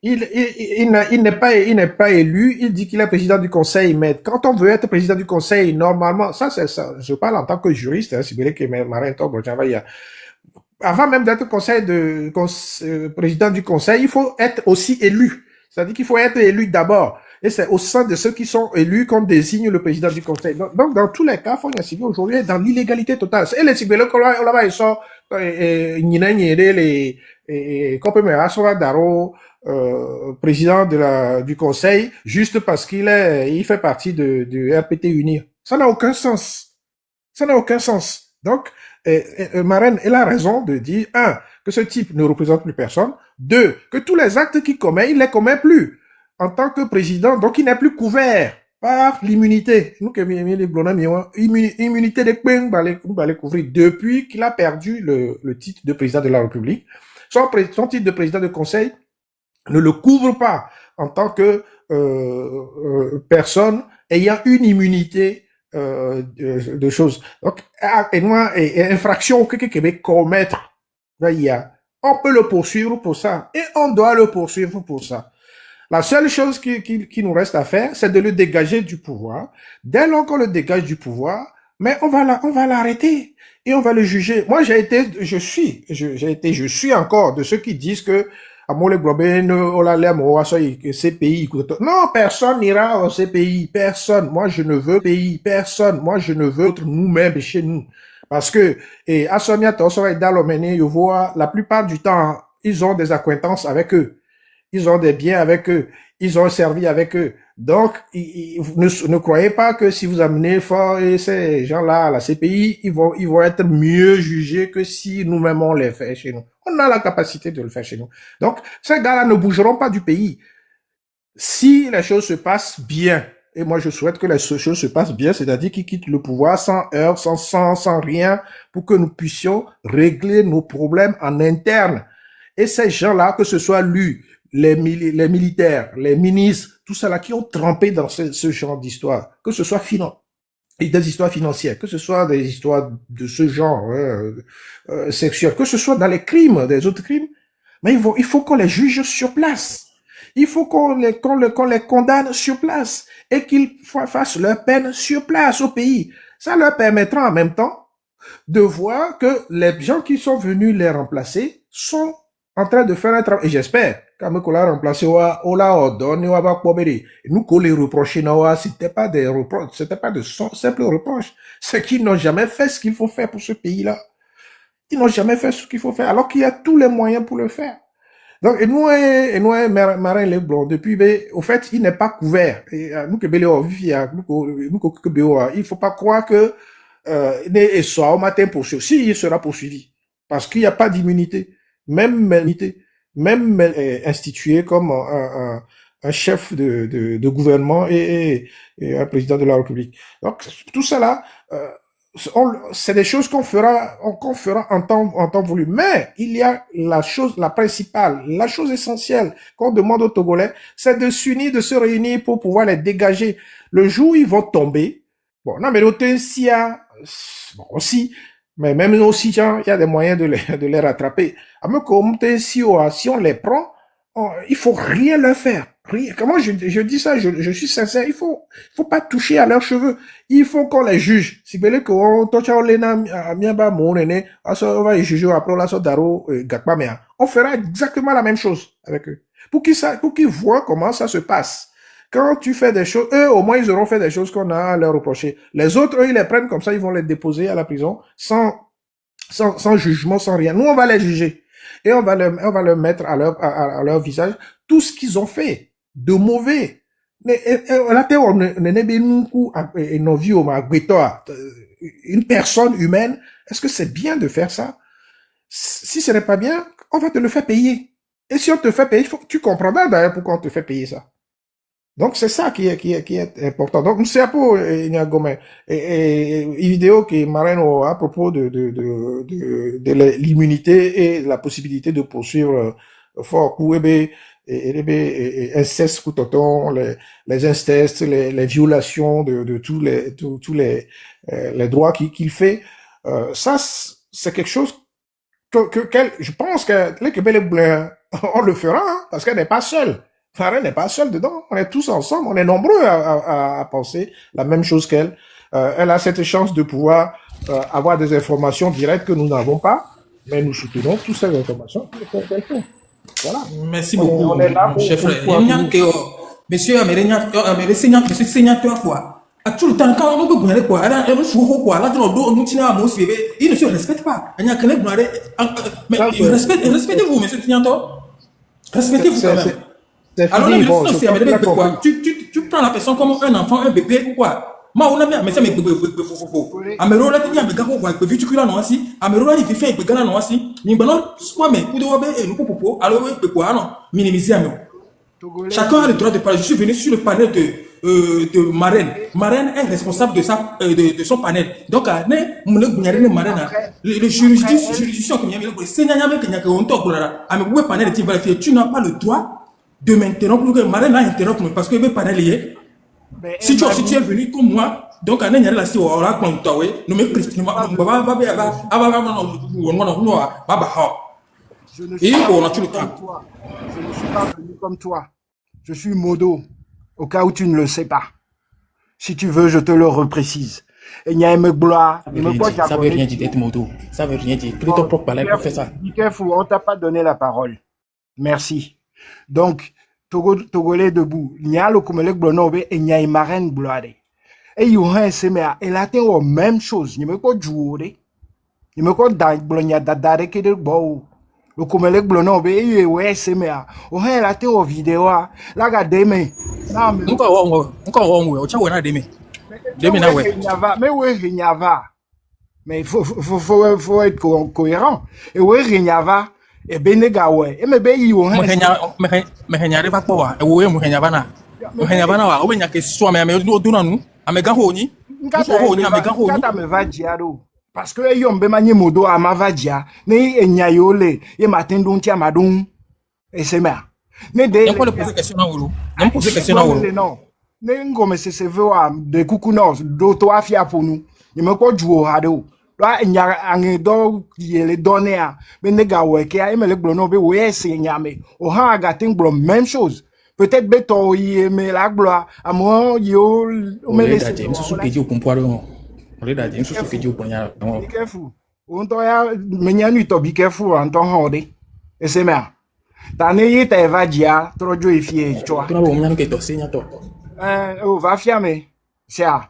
Il n'est pas élu. Il dit qu'il est président du Conseil. Mais quand on veut être président du Conseil, normalement, ça, je parle en tant que juriste, hein, si vous voulez que Marin Togo, avant même d'être président du Conseil, il faut être aussi élu. C'est-à-dire qu'il faut être élu d'abord. Et c'est au sein de ceux qui sont élus qu'on désigne le président du Conseil. Donc dans tous les cas, Fonia Sibi aujourd'hui est dans l'illégalité totale. Et les Sibélés, là-bas, ils sont, président du Conseil, juste parce il fait partie du RPT Unir. Ça n'a aucun sens. Ça n'a aucun sens. Donc, Marraine, elle a raison de dire, que ce type ne représente plus personne. 2, que tous les actes qu'il commet, il les commet plus. En tant que président, donc il n'est plus couvert par l'immunité. Nous, immunité de couvrir depuis qu'il a perdu le titre de président de la République. Son titre de président de conseil ne le couvre pas en tant que personne ayant une immunité de choses. Donc, infraction que Québec commettre, on peut le poursuivre pour ça et on doit le poursuivre pour ça. La seule chose qui nous reste à faire, c'est de le dégager du pouvoir. Dès lors qu'on le dégage du pouvoir, mais on va l'arrêter et on va le juger. Moi, je suis encore de ceux qui disent que CPI. Non, personne n'ira au CPI. Personne. Moi, je ne veux pays. Personne. Moi, je ne veux nous-mêmes chez nous. Parce que, Assomia, la plupart du temps, ils ont des acquaintances avec eux. Ils ont des biens avec eux. Ils ont servi avec eux. Donc, ne croyez pas que si vous amenez fort ces gens-là à la CPI, ils vont être mieux jugés que si nous-mêmes on les fait chez nous. On a la capacité de le faire chez nous. Donc, ces gars-là ne bougeront pas du pays. Si les choses se passent bien, et moi je souhaite que les choses se passent bien, c'est-à-dire qu'ils quittent le pouvoir sans heurts, sans rien, pour que nous puissions régler nos problèmes en interne. Et ces gens-là, que ce soit lui, les militaires, les ministres, tout ça là qui ont trempé dans ce genre d'histoire, que ce soit des histoires financières, que ce soit des histoires de ce genre sexuel, que ce soit dans les crimes, des autres crimes, mais il faut qu'on les juge sur place. Il faut qu'on les condamne sur place et qu'ils fassent leur peine sur place au pays. Ça leur permettra en même temps de voir que les gens qui sont venus les remplacer sont en train de faire un travail. Et j'espère qu'on l'a remplacé, on l'a donné, on va pas nous qu'on les reprochait, c'était pas des reproches, c'était pas de simples reproches. C'est qu'ils n'ont jamais fait ce qu'il faut faire pour ce pays-là. Ils n'ont jamais fait ce qu'il faut faire, alors qu'il y a tous les moyens pour le faire. Donc, Marin Leblanc, depuis, au fait, il n'est pas couvert. Et, nous, que Béléo, il faut pas croire que, il soit au matin poursuivi. Si, il sera poursuivi. Parce qu'il n'y a pas d'immunité. Même institué comme un chef de gouvernement et un président de la République. Donc, tout ça là, c'est des choses qu'on fera en temps voulu. Mais il y a la principale, la chose essentielle qu'on demande aux Togolais, c'est de s'unir, de se réunir pour pouvoir les dégager. Le jour où ils vont tomber, bon, non, mais l'autre, bon, aussi, mais même aussi, il y a des moyens de les rattraper. Si on les prend, il faut rien leur faire. Rien. Comment je dis ça, je suis sincère, il faut pas toucher à leurs cheveux. Il faut qu'on les juge. Si vous voulez qu'on touche à l'ena, on va les juger après la sorte d'aro, gakpamea. On fera exactement la même chose avec eux. Pour qu'ils voient comment ça se passe. Quand tu fais des choses, eux, au moins, ils auront fait des choses qu'on a à leur reprocher. Les autres, eux, ils les prennent comme ça, ils vont les déposer à la prison sans jugement, sans rien. Nous, on va les juger. Et on va leur mettre à leur visage tout ce qu'ils ont fait de mauvais. Une personne humaine, est-ce que c'est bien de faire ça? Si ce n'est pas bien, on va te le faire payer. Et si on te fait payer, tu comprendras d'ailleurs pourquoi on te fait payer ça. Donc, c'est ça qui est important. Donc, c'est un peu, une vidéo que Marino à propos de l'immunité et la possibilité de poursuivre fort Kouébé et inceste Koutoton, les incestes, les violations de tous les droits qu'il fait. Ça, c'est quelque chose je pense que les Québécois, on le fera, hein, parce qu'elle n'est pas seule. Farah n'est pas seule dedans. On est tous ensemble. On est nombreux à penser la même chose qu'elle. Elle a cette chance de pouvoir avoir des informations directes que nous n'avons pas, mais nous soutenons toutes ces informations qu'elle fait. Voilà. Merci beaucoup, On est là mon chef frère. Monsieur Sénateur, quoi. À tout le temps, quand on veut gagner quoi, là, il ne se respecte pas. Mais respectez-vous, monsieur Sénateur. Respectez-vous quand même. Alors, là, bon, c'est quoi? Tu prends la personne comme un enfant, un bébé ou quoi? Ma on a bien, mais ça me Amero là, tu as méga quoi? Tu cuis là non aussi. Amero là, il fait un là non aussi. Mais bon, soit mais coup de wabe et nous popo. Alors oui, quoi non? Minimiser Amero. Chacun a le droit de parler. Je suis venu sur le panel de Marraine. Marraine est responsable de son panel. Donc, le juridiction que tu n'as pas le droit de m'interrompre, que Marraine a interrompu parce que le panel y est. Si tu es venu comme moi, donc on est là si on a compté, nous me Je ne suis pas venu comme toi. Je suis Modo, au cas où tu ne le sais pas. Si tu veux, je te le reprécise. Et il y a un gloire. Ça veut rien dire d'être Modo. Ça veut rien dire. Pris ton propre palais pour faire ça. Be careful, on t'a pas donné la parole. Merci. Donc, Togolais debout. Il y a le Koumelek Blonobe et il y a une marraine bloade. Et il y a un SMA. Et là, tu as la même chose. Il me faut jouer. Il me faut dans Blonia Dadare qui est beau. Le Koumelek Blonobe et il y a un SMA. Oh, là, tu as une vidéo. Là, regardez, mais. Encore, mais il faut être cohérent. Et oui, Rinyava. Et Benegawe. Et me bayi yo. Mehenya va quoi? Et oui, Mehenya va na. Mehenya va na. Ou bien que soit mais do na nous. Amega honi. Nkata me va diado. Parce que yo mbe manye modo ama va dia. Ne enya yo le. Ye matin don ti amadun. Et c'est mer. Ne de. On peut poser question na wolo. On poser question na wolo. Non. Ne ngome se vewa de kukuno do to afia pour nous. Ye me ko juo hado. Là il y a un do les données à benega weke a emele glono be we se nyame o ha ga tin glo même chose peut-être beto y me la gloire à moi yo o me laisse James sous que Dieu comprend on regarde James sous que Dieu comprend be careful on to ya menyanu to be careful on to hode et c'est mer tane yi te va dia trojo ifie choa tu na bo mnyanu ke to senya to o va fiame sia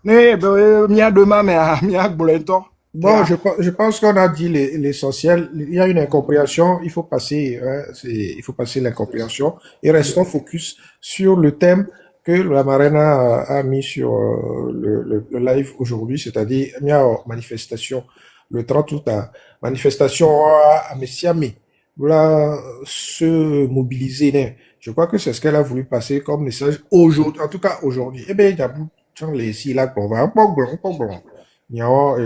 ne be mia demain mais mia bolento Bon, je pense qu'on a dit l'essentiel. Il y a une incompréhension, il faut passer, hein, il faut passer l'incompréhension et restons focus sur le thème que la Marina a mis sur le live aujourd'hui, c'est-à-dire il y a une manifestation le 30 août, manifestation à Messiamé. Voilà, se mobiliser. Né. Je crois que c'est ce qu'elle a voulu passer comme message aujourd'hui, en tout cas aujourd'hui. Eh bien, il y a beaucoup de gens ici là qu'on va un peu blanc. Il y a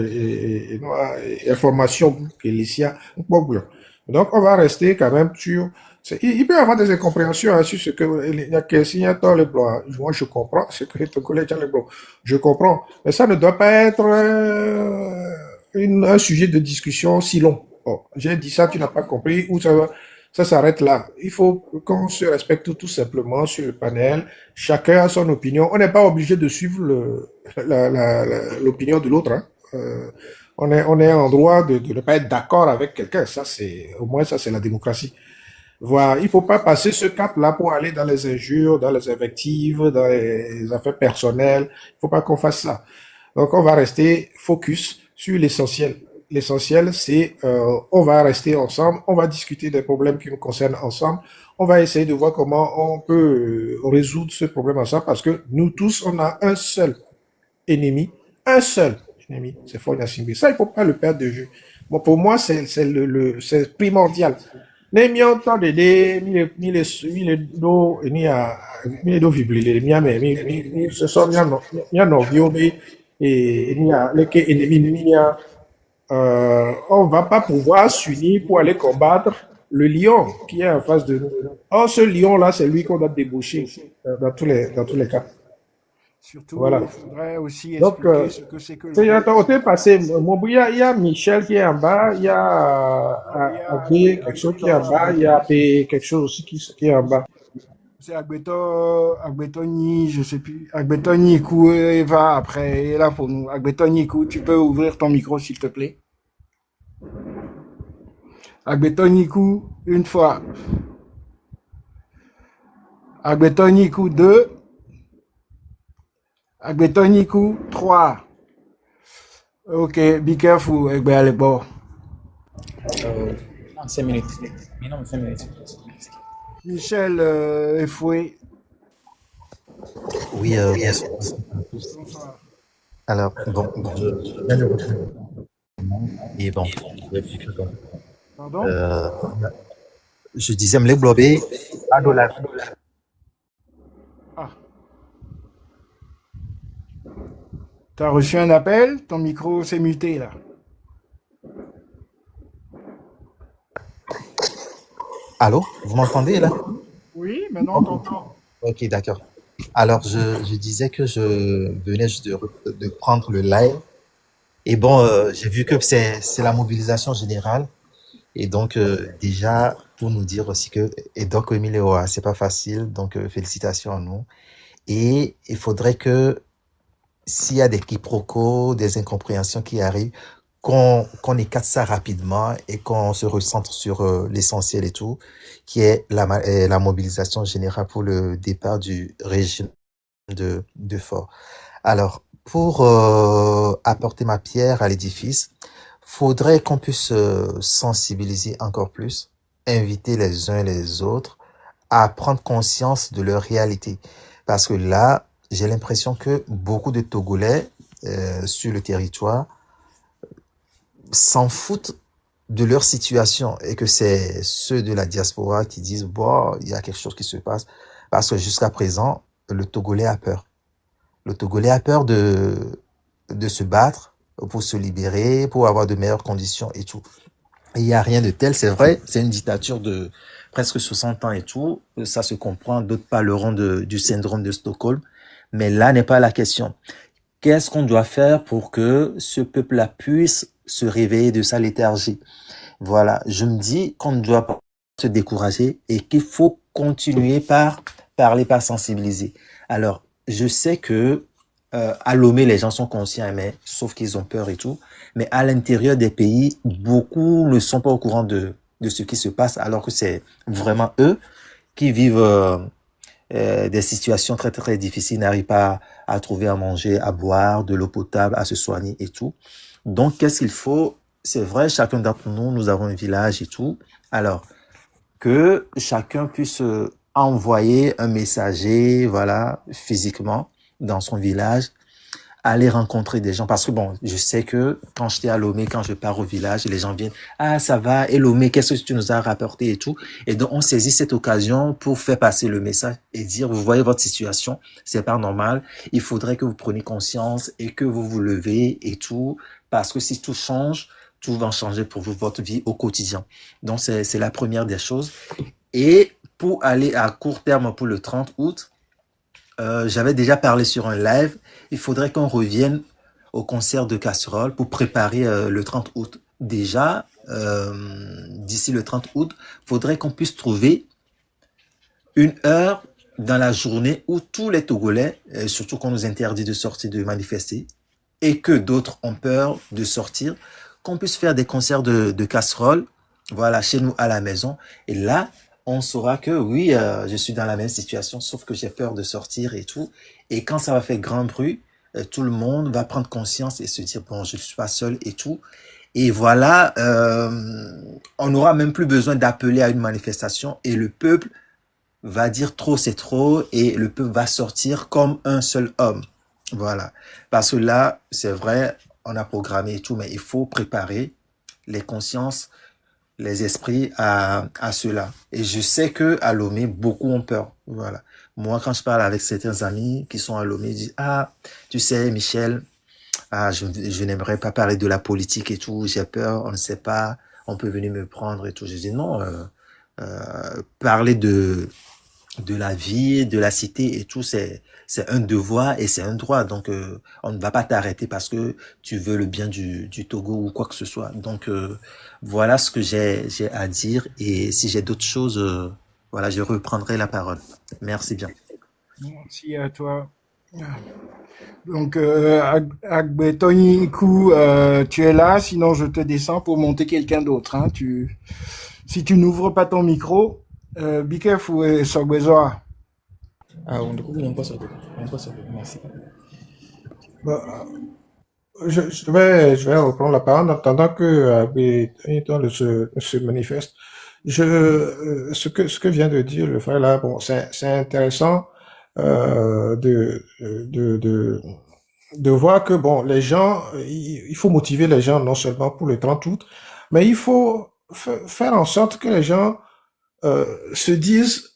information que les un peu blanc. Donc, on va rester quand même sur. Il peut y avoir des incompréhensions hein, sur ce que il y a que s'il y a tant le blanc. Moi, je comprends ce que ton collègue a le blanc. Je comprends, mais ça ne doit pas être un sujet de discussion si long. Bon, j'ai dit ça, tu n'as pas compris, ou ça s'arrête là. Il faut qu'on se respecte tout simplement sur le panel. Chacun a son opinion. On n'est pas obligé de suivre l'opinion de l'autre. Hein. On est en droit de ne pas être d'accord avec quelqu'un. Ça, c'est, au moins, ça, c'est la démocratie. Voilà. Il faut pas passer ce cap-là pour aller dans les injures, dans les invectives, dans les affaires personnelles. Il faut pas qu'on fasse ça. Donc, on va rester focus sur l'essentiel. L'essentiel, c'est on va rester ensemble, on va discuter des problèmes qui nous concernent ensemble, on va essayer de voir comment on peut résoudre ce problème ensemble parce que nous tous, on a un seul ennemi, c'est Fonia Simbi. Ça, il faut pas le perdre de vue. Bon, pour moi, c'est primordial. Ne mi entend de mi les do mi do vibrile mi ce sont mi no vio et mi a les que ennemi mi a on va pas pouvoir s'unir pour aller combattre le lion qui est en face de nous. Or, ce lion-là, c'est lui qu'on doit déboucher dans tous les cas. Surtout, Voilà. il faudrait aussi Donc, expliquer ce que c'est que le il y a Michel qui est en bas, il y a Agbé, quelque chose qui est en bas, il y a quelque chose aussi qui est en bas. C'est Agbetoni, je sais plus. Agbetoni Kou va après, est là pour nous. Agbetoni Kou, tu peux ouvrir ton micro s'il te plaît. Agbetoni Kou, une fois. Agbetoni Kou, 2. Agbetoni Kou, 3. Ok, be careful, Egbe Alebo. 5 minutes. Minimum 5 minutes. Michel Efoué. Oui, yes. Alors, bon, je viens de retrouver. Et bon, Pardon je disais, me les blobber, pas de la. Ah. Tu as reçu un appel, ton micro s'est muté là. Allô, vous m'entendez là? Oui, maintenant on t'entend. Ok, d'accord. Alors, je disais que je venais juste de prendre le live. Et bon, j'ai vu que c'est la mobilisation générale. Et donc, déjà, pour nous dire aussi que, et donc, Emilio, c'est pas facile. Donc, félicitations à nous. Et il faudrait que, s'il y a des quiproquos, des incompréhensions qui arrivent, qu'on écarte ça rapidement et qu'on se recentre sur l'essentiel et tout, qui est la mobilisation générale pour le départ du régime de Faure. Alors, pour apporter ma pierre à l'édifice, faudrait qu'on puisse sensibiliser encore plus, inviter les uns et les autres à prendre conscience de leur réalité. Parce que là, j'ai l'impression que beaucoup de Togolais sur le territoire s'en foutent de leur situation et que c'est ceux de la diaspora qui disent bon, il y a quelque chose qui se passe parce que jusqu'à présent le Togolais a peur. Le Togolais a peur de se battre pour se libérer, pour avoir de meilleures conditions et tout. Et il y a rien de tel, c'est vrai, c'est une dictature de presque 60 ans et tout, ça se comprend, d'autres parleront du syndrome de Stockholm, mais là n'est pas la question. Qu'est-ce qu'on doit faire pour que ce peuple-là puisse se réveiller de sa léthargie? Voilà, je me dis qu'on ne doit pas se décourager et qu'il faut continuer par parler, par sensibiliser. Alors, je sais que à Lomé, les gens sont conscients, mais sauf qu'ils ont peur et tout. Mais à l'intérieur des pays, beaucoup ne sont pas au courant de ce qui se passe, alors que c'est vraiment eux qui vivent des situations très très difficiles, n'arrivent pas à trouver à manger, à boire, de l'eau potable, à se soigner et tout. Donc, qu'est-ce qu'il faut? C'est vrai, chacun d'entre nous, nous avons un village et tout. Alors, que chacun puisse envoyer un messager, voilà, physiquement, dans son village, aller rencontrer des gens. Parce que bon, je sais que quand j'étais à Lomé, quand je pars au village, les gens viennent, ah, ça va, et Lomé, qu'est-ce que tu nous as rapporté et tout. Et donc, on saisit cette occasion pour faire passer le message et dire, vous voyez votre situation, c'est pas normal. Il faudrait que vous preniez conscience et que vous vous levez et tout. Parce que si tout change, tout va changer pour vous, votre vie au quotidien. Donc, c'est la première des choses. Et pour aller à court terme pour le 30 août, j'avais déjà parlé sur un live. Il faudrait qu'on revienne au concert de casserole pour préparer le 30 août. Déjà, d'ici le 30 août, il faudrait qu'on puisse trouver une heure dans la journée où tous les Togolais, surtout qu'on nous interdit de sortir, de manifester, et que d'autres ont peur de sortir, qu'on puisse faire des concerts de casserole, voilà, chez nous à la maison. Et là, on saura que oui, je suis dans la même situation, sauf que j'ai peur de sortir et tout. Et quand ça va faire grand bruit, tout le monde va prendre conscience et se dire, bon, je ne suis pas seul et tout. Et voilà, on n'aura même plus besoin d'appeler à une manifestation et le peuple va dire trop c'est trop et le peuple va sortir comme un seul homme. Voilà. Parce que là, c'est vrai, on a programmé et tout, mais il faut préparer les consciences, les esprits à cela. Et je sais que à Lomé, beaucoup ont peur. Voilà. Moi, quand je parle avec certains amis qui sont à Lomé, ils disent, ah, tu sais, Michel, ah, je n'aimerais pas parler de la politique et tout, j'ai peur, on ne sait pas, on peut venir me prendre et tout. Je dis non, parler de la vie, de la cité et tout, c'est un devoir et c'est un droit. Donc, on ne va pas t'arrêter parce que tu veux le bien du Togo ou quoi que ce soit. Donc, voilà ce que j'ai à dire. Et si j'ai d'autres choses, voilà, je reprendrai la parole. Merci bien. Merci à toi. Donc, Agbetoni Kou, tu es là, sinon je te descends pour monter quelqu'un d'autre. Hein. Si tu n'ouvres pas ton micro, be careful, Sogbezoa. Ah, on découvre un peu ça. Merci. Bah, je vais reprendre la parole en attendant que Agbetoni se manifeste. Ce que vient de dire le frère là, bon, c'est intéressant de voir que bon, les gens, il faut motiver les gens non seulement pour le 30 août, mais il faut faire en sorte que les gens se disent,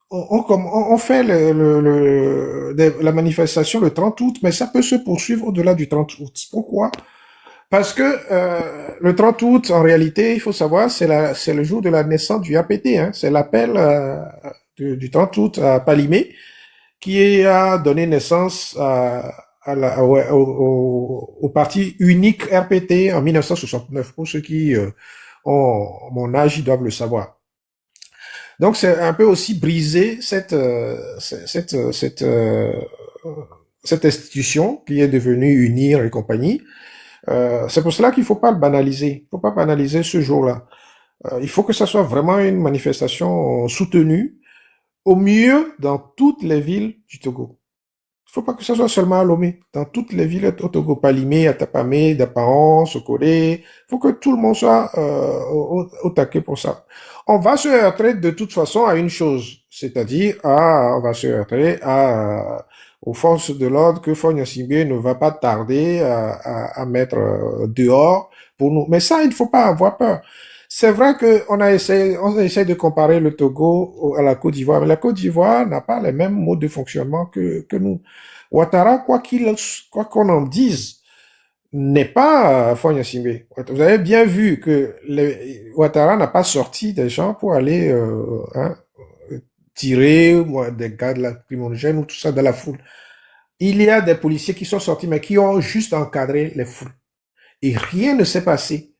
on fait la manifestation le 30 août, mais ça peut se poursuivre au-delà du 30 août. Pourquoi? Parce que le 30 août, en réalité, il faut savoir, c'est le jour de la naissance du APT. Hein, c'est l'appel du 30 août à Palimé qui a donné naissance au parti unique RPT en 1969. Pour ceux qui ont mon âge, ils doivent le savoir. Donc c'est un peu aussi briser cette institution qui est devenue UNIR et compagnie. C'est pour cela qu'il faut pas le banaliser. Il faut pas banaliser ce jour-là. Il faut que ça soit vraiment une manifestation soutenue, au mieux dans toutes les villes du Togo. Il faut pas que ça soit seulement à Lomé. Dans toutes les villes au Togo, Palimé, Atapamé, Dapaon, Sokoré. Il faut que tout le monde soit au taquet pour ça. On va se heurter de toute façon à une chose, c'est-à-dire on va se heurter aux forces de l'ordre que Fogna Simbé ne va pas tarder à mettre dehors pour nous. Mais ça, il ne faut pas avoir peur. C'est vrai qu'on a essayé de comparer le Togo à la Côte d'Ivoire, mais la Côte d'Ivoire n'a pas les mêmes modes de fonctionnement que nous. Ouattara, quoi qu'on en dise, n'est pas Fogna Simbé. Vous avez bien vu que Ouattara n'a pas sorti des gens pour aller tirer des gars de la lacrymogène ou tout ça dans la foule. Il y a des policiers qui sont sortis, mais qui ont juste encadré les foules. Et rien ne s'est passé.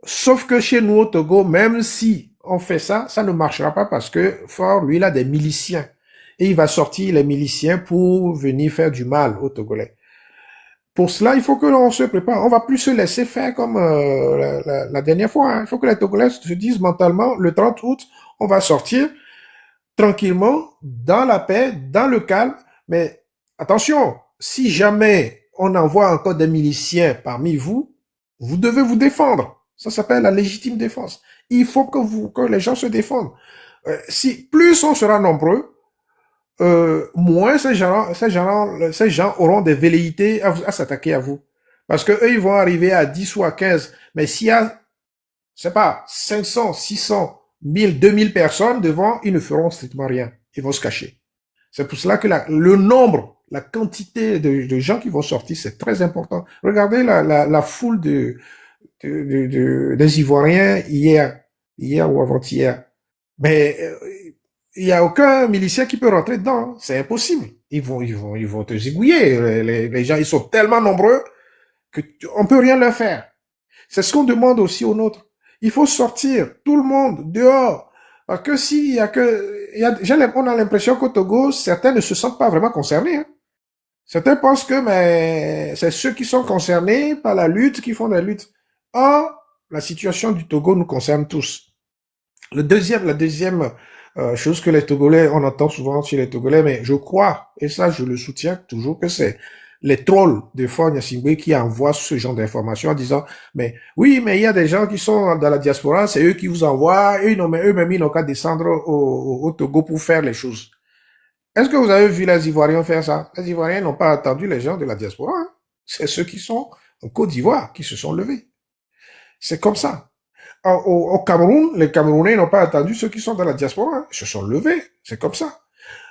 Sauf que chez nous au Togo, même si on fait ça, ça ne marchera pas parce que Faure, lui, il a des miliciens. Et il va sortir les miliciens pour venir faire du mal aux Togolais. Pour cela, il faut que l'on se prépare. On va plus se laisser faire comme la dernière fois. Hein. Il faut que les Togolais se disent mentalement, le 30 août, on va sortir tranquillement, dans la paix, dans le calme. Mais attention, si jamais on envoie encore des miliciens parmi vous, vous devez vous défendre. Ça s'appelle la légitime défense. Il faut que les gens se défendent. Si plus on sera nombreux, moins ces gens auront des velléités à s'attaquer à vous. Parce que eux, ils vont arriver à 10 ou à 15. Mais s'il y a, je sais pas, 500, 600, 1000, 2000 personnes devant, ils ne feront strictement rien. Ils vont se cacher. C'est pour cela que le nombre, la quantité de gens qui vont sortir, c'est très important. Regardez la foule des Ivoiriens hier ou avant-hier. Mais il y a aucun milicien qui peut rentrer dedans. C'est impossible. Ils vont te zigouiller. Les gens, ils sont tellement nombreux que on peut rien leur faire. C'est ce qu'on demande aussi aux nôtres. Il faut sortir tout le monde dehors. Parce que s'il y a on a l'impression qu'au Togo, certains ne se sentent pas vraiment concernés. Hein. Certains pensent que mais c'est ceux qui sont concernés par la lutte qui font la lutte. Or, la situation du Togo nous concerne tous. La deuxième chose que les Togolais, on entend souvent chez les Togolais, mais je crois, et ça je le soutiens toujours, que c'est les trolls de Fort Gnassingbé qui envoient ce genre d'informations en disant, mais oui, mais il y a des gens qui sont dans la diaspora, c'est eux qui vous envoient, eux-mêmes ils n'ont qu'à descendre au Togo pour faire les choses. Est-ce que vous avez vu les Ivoiriens faire ça? Les Ivoiriens n'ont pas attendu les gens de la diaspora. Hein. C'est ceux qui sont en Côte d'Ivoire qui se sont levés. C'est comme ça. Au Cameroun, les Camerounais n'ont pas attendu ceux qui sont dans la diaspora. Hein. Ils se sont levés. C'est comme ça.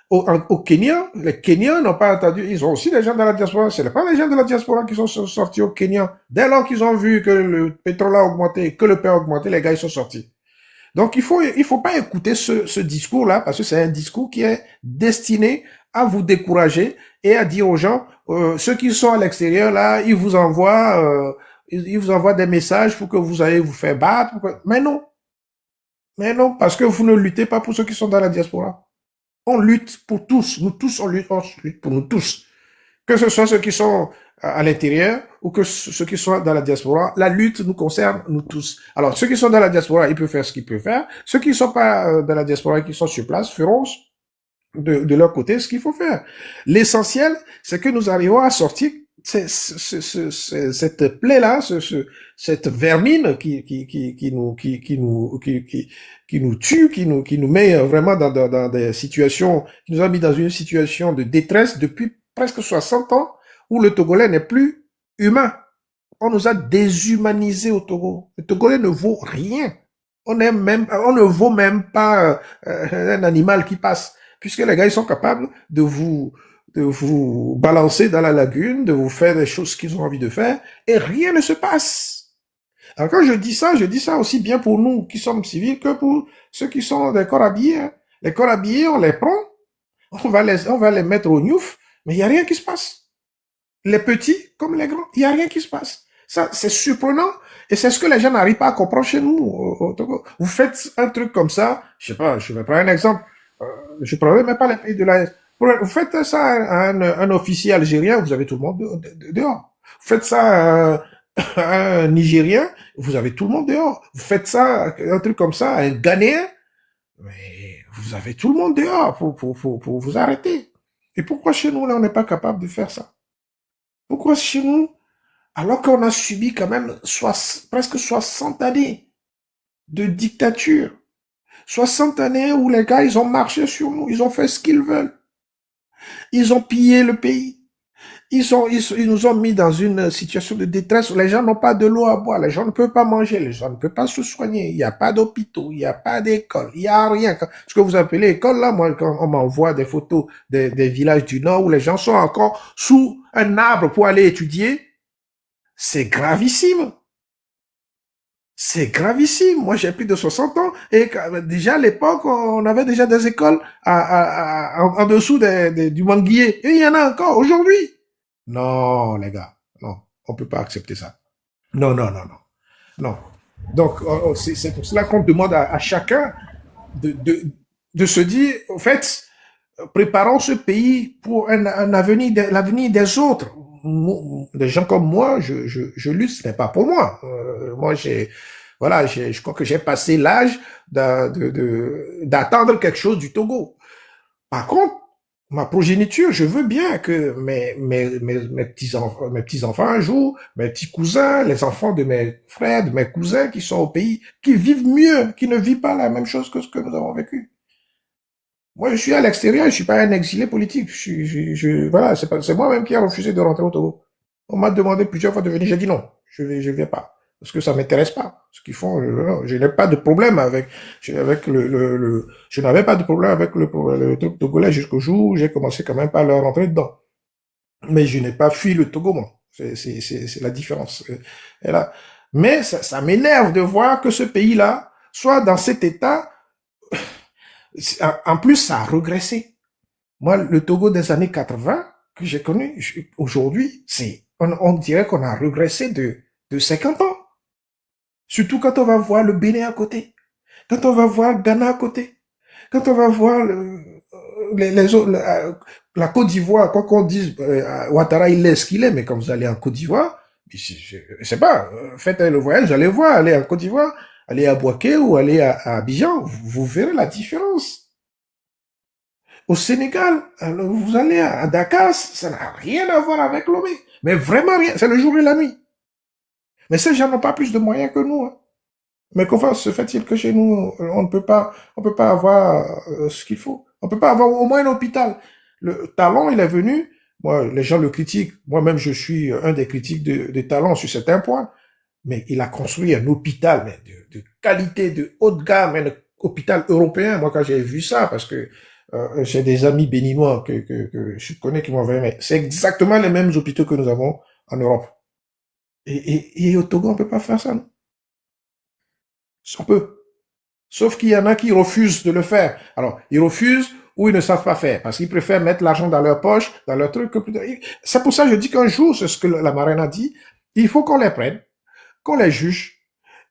Au Kenya, les Kenyans n'ont pas attendu. Ils ont aussi des gens dans la diaspora. Ce n'est pas les gens de la diaspora qui sont sortis au Kenya. Dès lors qu'ils ont vu que le pétrole a augmenté, que le pain a augmenté, les gars, ils sont sortis. Donc, il faut pas écouter ce discours-là, parce que c'est un discours qui est destiné à vous décourager et à dire aux gens, ceux qui sont à l'extérieur, là, ils vous envoient des messages pour que vous allez vous faire battre. Mais non. Mais non, parce que vous ne luttez pas pour ceux qui sont dans la diaspora. On lutte pour tous. Nous tous, on lutte pour nous tous. Que ce soit ceux qui sont à l'intérieur ou que ceux qui sont dans la diaspora, la lutte nous concerne, nous tous. Alors, ceux qui sont dans la diaspora, ils peuvent faire ce qu'ils peuvent faire. Ceux qui ne sont pas dans la diaspora et qui sont sur place feront de leur côté ce qu'il faut faire. L'essentiel, c'est que nous arrivons à sortir cette plaie-là, cette vermine qui nous tue, qui nous met vraiment dans des situations, qui nous a mis dans une situation de détresse depuis presque 60 ans, où le Togolais n'est plus humain. On nous a déshumanisés au Togo. Le Togolais ne vaut rien. On ne vaut même pas un animal qui passe, puisque les gars, ils sont capables de vous balancer dans la lagune, de vous faire des choses qu'ils ont envie de faire, et rien ne se passe. Alors quand je dis ça aussi bien pour nous qui sommes civils que pour ceux qui sont des corps habillés. Hein. Les corps habillés, on les prend, on va les mettre au gnouf, mais il n'y a rien qui se passe. Les petits comme les grands, il n'y a rien qui se passe. Ça, c'est surprenant, et c'est ce que les gens n'arrivent pas à comprendre chez nous au Togo. Vous faites un truc comme ça, je sais pas, je vais prendre un exemple, je ne prendrai même pas les pays de l'Est. Vous faites ça à un officier algérien, vous avez tout le monde dehors. Vous faites ça à un Nigérien, vous avez tout le monde dehors. Vous faites ça, un truc comme ça à un Ghanéen, mais vous avez tout le monde dehors pour vous arrêter. Et pourquoi chez nous, là, on n'est pas capable de faire ça? Pourquoi chez nous, alors qu'on a subi quand même presque 60 années de dictature, 60 années où les gars, ils ont marché sur nous, ils ont fait ce qu'ils veulent. Ils ont pillé le pays. Ils nous ont mis dans une situation de détresse où les gens n'ont pas de l'eau à boire, les gens ne peuvent pas manger, les gens ne peuvent pas se soigner, il n'y a pas d'hôpitaux, il n'y a pas d'école, il n'y a rien. Ce que vous appelez école, là, moi, quand on m'envoie des photos des villages du Nord où les gens sont encore sous un arbre pour aller étudier, c'est gravissime. C'est gravissime. Moi, j'ai plus de 60 ans et déjà à l'époque, on avait déjà des écoles en dessous du manguier. Et il y en a encore aujourd'hui. Non, les gars. Non, on peut pas accepter ça. Non. Donc, c'est pour cela qu'on demande à chacun de se dire, en fait, préparons ce pays pour l'avenir des autres. Des gens comme moi, je lutte, ce n'est pas pour moi. Moi, je crois que j'ai passé l'âge d'attendre quelque chose du Togo. Par contre, ma progéniture, je veux bien que mes petits-enfants un jour, mes petits cousins, les enfants de mes frères, de mes cousins qui sont au pays, qui vivent mieux, qui ne vivent pas la même chose que ce que nous avons vécu. Moi, je suis à l'extérieur, je suis pas un exilé politique. Voilà, c'est moi-même qui ai refusé de rentrer au Togo. On m'a demandé plusieurs fois de venir, j'ai dit non, je viens pas. Parce que ça m'intéresse pas. Ce qu'ils font, je n'ai pas de problème avec je n'avais pas de problème avec le truc togolais jusqu'au jour où j'ai commencé quand même par leur rentrer dedans. Mais je n'ai pas fui le Togo, moi. C'est la différence. Et là. Mais ça m'énerve de voir que ce pays-là soit dans cet état. En plus, ça a régressé. Moi, le Togo des années 80 que j'ai connu, aujourd'hui, on dirait qu'on a régressé de 50 ans. Surtout quand on va voir le Bénin à côté, quand on va voir Ghana à côté, quand on va voir les autres, la Côte d'Ivoire, quoi qu'on dise, Ouattara, il est ce qu'il est, mais quand vous allez en Côte d'Ivoire, je sais pas, faites le voyage, allez voir, allez en Côte d'Ivoire, allez à Bouaké ou allez à Abidjan, vous verrez la différence. Au Sénégal, vous allez à Dakar, ça n'a rien à voir avec Lomé. Mais vraiment rien, c'est le jour et la nuit. Mais ces gens n'ont pas plus de moyens que nous. Hein. Mais comment se fait-il que chez nous, on ne peut pas avoir ce qu'il faut? On peut pas avoir au moins un hôpital. Le Talon, il est venu, moi, les gens le critiquent, moi-même je suis un des critiques de Talon sur certains points, mais il a construit un hôpital mais de qualité, de haute gamme, un hôpital européen. Moi, quand j'ai vu ça, parce que j'ai des amis béninois que je connais qui m'ont envoyé, mais c'est exactement les mêmes hôpitaux que nous avons en Europe. Et au Togo, on peut pas faire ça, non? On peut. Sauf qu'il y en a qui refusent de le faire. Alors, ils refusent ou ils ne savent pas faire, parce qu'ils préfèrent mettre l'argent dans leur poche, dans leur truc. C'est pour ça que je dis qu'un jour, c'est ce que la marraine a dit, il faut qu'on les prenne, qu'on les juge,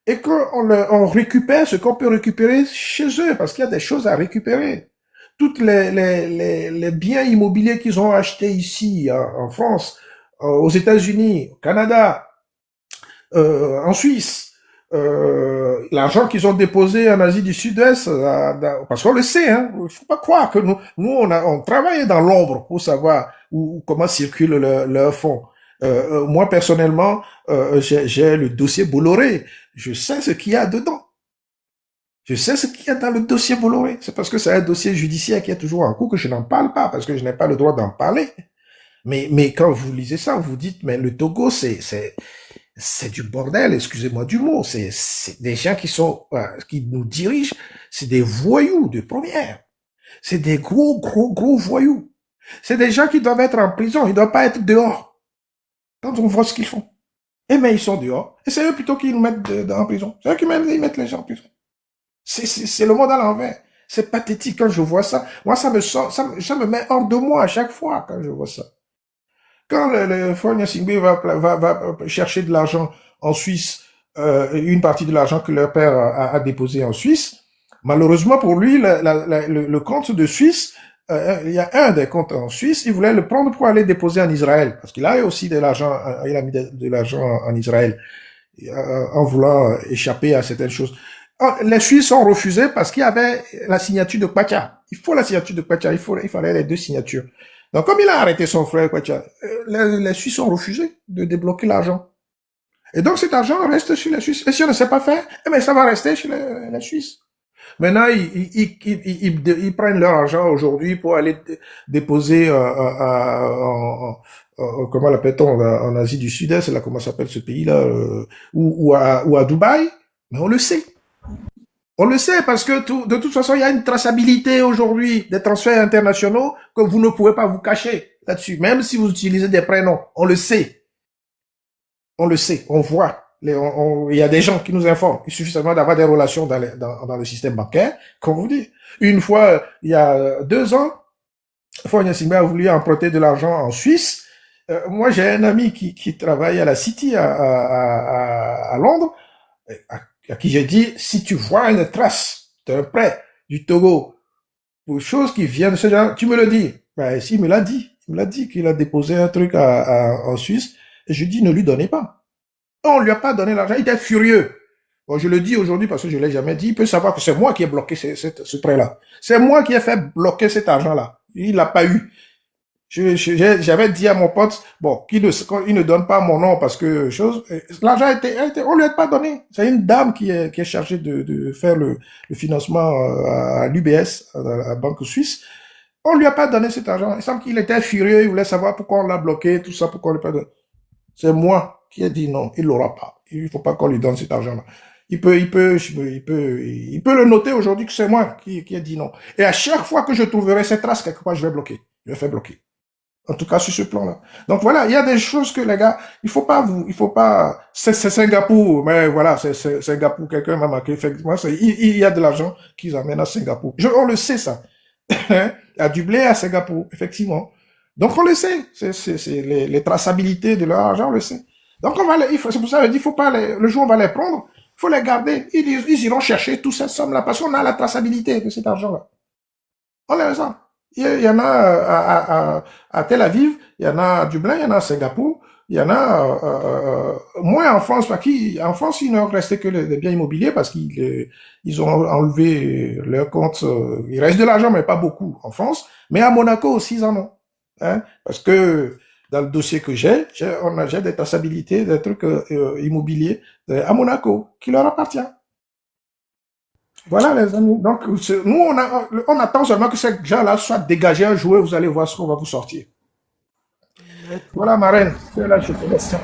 et qu'on récupère ce qu'on peut récupérer chez eux, parce qu'il y a des choses à récupérer. Toutes les biens immobiliers qu'ils ont achetés ici, en France, aux États-Unis, au Canada, en Suisse, l'argent qu'ils ont déposé en Asie du Sud-Est, parce qu'on le sait, hein, il faut pas croire que nous on travaille dans l'ombre pour savoir comment circulent leurs fonds. Moi personnellement, j'ai le dossier Bolloré, je sais ce qu'il y a dedans. Je sais ce qu'il y a dans le dossier Bolloré. C'est parce que c'est un dossier judiciaire qui est toujours en cours que je n'en parle pas, parce que je n'ai pas le droit d'en parler. Mais quand vous lisez ça, vous dites, mais le Togo, c'est du bordel, excusez-moi du mot. C'est des gens qui nous dirigent, c'est des voyous de première. C'est des gros voyous. C'est des gens qui doivent être en prison, ils doivent pas être dehors. Quand on voit ce qu'ils font. Eh mais ils sont dehors. Et c'est eux plutôt qui nous mettent en prison. C'est eux qui mettent les gens en prison. C'est le monde à l'envers. C'est pathétique quand je vois ça. Moi, ça me met hors de moi à chaque fois quand je vois ça. Quand le Faure Gnassingbé va chercher de l'argent en Suisse, une partie de l'argent que leur père a déposé en Suisse, malheureusement pour lui, le compte de Suisse, il y a un des comptes en Suisse, il voulait le prendre pour aller déposer en Israël, parce qu'il a aussi de l'argent, il a mis de l'argent en Israël, en voulant échapper à certaines choses. Les Suisses ont refusé parce qu'il y avait la signature de Kwacha. Il faut la signature de Kwacha, il fallait les deux signatures. Donc, comme il a arrêté son frère Kwacha, les Suisses ont refusé de débloquer l'argent. Et donc, cet argent reste chez les Suisses. Et si on ne sait pas faire, eh bien, ça va rester chez les Suisses. Maintenant, ils prennent leur argent aujourd'hui pour aller déposer comment l'appelle-t-on, en Asie du Sud-Est, là, comment s'appelle ce pays-là, ou à Dubaï. Mais on le sait. On le sait parce que de toute façon, il y a une traçabilité aujourd'hui des transferts internationaux que vous ne pouvez pas vous cacher là-dessus. Même si vous utilisez des prénoms, on le sait. On le sait, on voit. Il y a des gens qui nous informent. Il suffit seulement d'avoir des relations dans le système bancaire. Comme vous dites, une fois, il y a 2 ans, Faure Gnassingbé a voulu emprunter de l'argent en Suisse. Moi, j'ai un ami qui travaille à la City à Londres, à qui j'ai dit, si tu vois une trace d'un prêt du Togo pour choses qui viennent de ce genre, tu me le dis. Ben, si, il me l'a dit. Il me l'a dit qu'il a déposé un truc en Suisse. Et je dis, ne lui donnez pas. On lui a pas donné l'argent. Il était furieux. Bon, je le dis aujourd'hui parce que je l'ai jamais dit. Il peut savoir que c'est moi qui ai bloqué ce prêt-là. C'est moi qui ai fait bloquer cet argent-là. Il l'a pas eu. J'avais dit à mon pote, bon, il ne donne pas mon nom parce que l'argent on lui a pas donné. C'est une dame qui est chargée de faire le financement à l'UBS, à la Banque Suisse. On lui a pas donné cet argent. Il semble qu'il était furieux, il voulait savoir pourquoi on l'a bloqué, tout ça, pourquoi on lui a pas donné. C'est moi qui ai dit non, il l'aura pas. Il faut pas qu'on lui donne cet argent-là. Il peut le noter aujourd'hui que c'est moi qui ai dit non. Et à chaque fois que je trouverai cette trace quelque part, je vais bloquer. Je vais faire bloquer. En tout cas, sur ce plan-là. Donc voilà, il y a des choses que les gars, il faut pas, c'est Singapour, mais voilà, c'est Singapour, quelqu'un m'a marqué, effectivement, il y a de l'argent qu'ils amènent à Singapour. On le sait, ça. Il y a du blé à Singapour, effectivement. Donc on le sait, c'est les traçabilités de leur argent, on le sait. Donc c'est pour ça que je dis, faut pas le jour où on va les prendre, il faut les garder. Ils iront chercher toute cette somme-là, parce qu'on a la traçabilité de cet argent-là. On a ça. Il y en a à Tel Aviv, il y en a à Dublin, il y en a à Singapour, il y en a moins en France, parce qu'en France, il ne restait que les biens immobiliers parce qu'ils ont enlevé leur compte. Il reste de l'argent, mais pas beaucoup en France. Mais à Monaco aussi, ils en ont. Hein, parce que dans le dossier que j'ai des traçabilités, des trucs immobiliers à Monaco qui leur appartient. Voilà les amis. Donc nous on attend seulement que ces gens-là soient dégagés un jour et vous allez voir ce qu'on va vous sortir. Voilà ma reine. Là, je te laisse.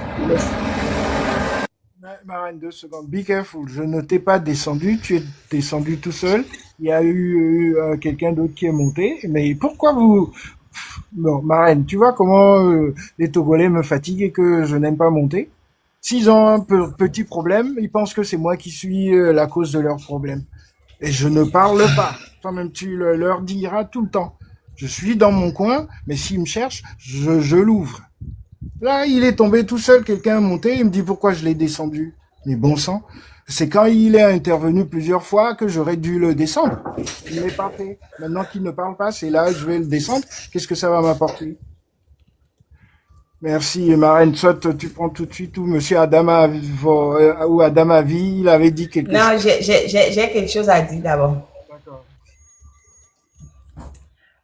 Ma reine, 2 secondes. Be careful. Je ne t'ai pas descendu. Tu es descendu tout seul. Il y a eu quelqu'un d'autre qui est monté. Mais pourquoi vous... Non, ma reine, tu vois comment les Togolais me fatiguent et que je n'aime pas monter? S'ils ont un petit problème, ils pensent que c'est moi qui suis la cause de leur problème. Et je ne parle pas. Toi-même, tu leur diras tout le temps. Je suis dans mon coin, mais s'ils me cherchent, je l'ouvre. Là, il est tombé tout seul, quelqu'un est monté, il me dit pourquoi je l'ai descendu. Mais bon sang, c'est quand il est intervenu plusieurs fois que j'aurais dû le descendre. Il ne l'est pas fait. Maintenant qu'il ne parle pas, c'est là que je vais le descendre. Qu'est-ce que ça va m'apporter? Merci, ma reine. Soit tu prends tout de suite ou monsieur Adamavi, il avait dit quelque chose. Non, j'ai quelque chose à dire d'abord. D'accord.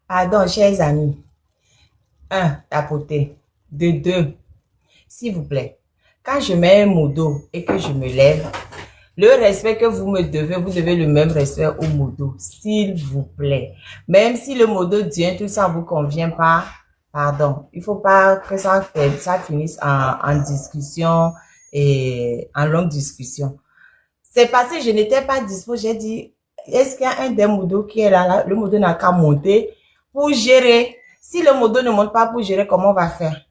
Pardon, chers amis. 1, tapoter. De 2, s'il vous plaît, quand je mets un modo et que je me lève, le respect que vous devez le même respect au modo, s'il vous plaît. Même si le modo dit un truc, ça ne vous convient pas, pardon. Il ne faut pas que ça finisse en discussion et en longue discussion. C'est parce que je n'étais pas dispo, j'ai dit, est-ce qu'il y a un des modos qui est là, le modo n'a qu'à monter pour gérer. Si le modo ne monte pas pour gérer, comment on va faire?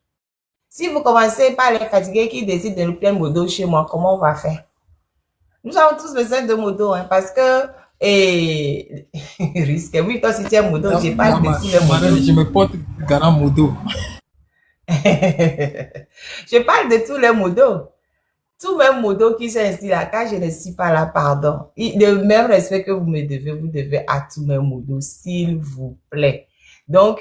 Si vous commencez par les fatigués qui décident de nous prendre modo chez moi, comment on va faire? Nous avons tous besoin de modo, hein, parce que, risque, oui, toi si tu es modo, je parle de tous les modos. Je me porte garant modo. Je parle de tous les modos. Tous mes modos qui sont ici là, quand je ne suis pas là, pardon. Le même respect que vous devez à tous mes modos, s'il vous plaît. Donc,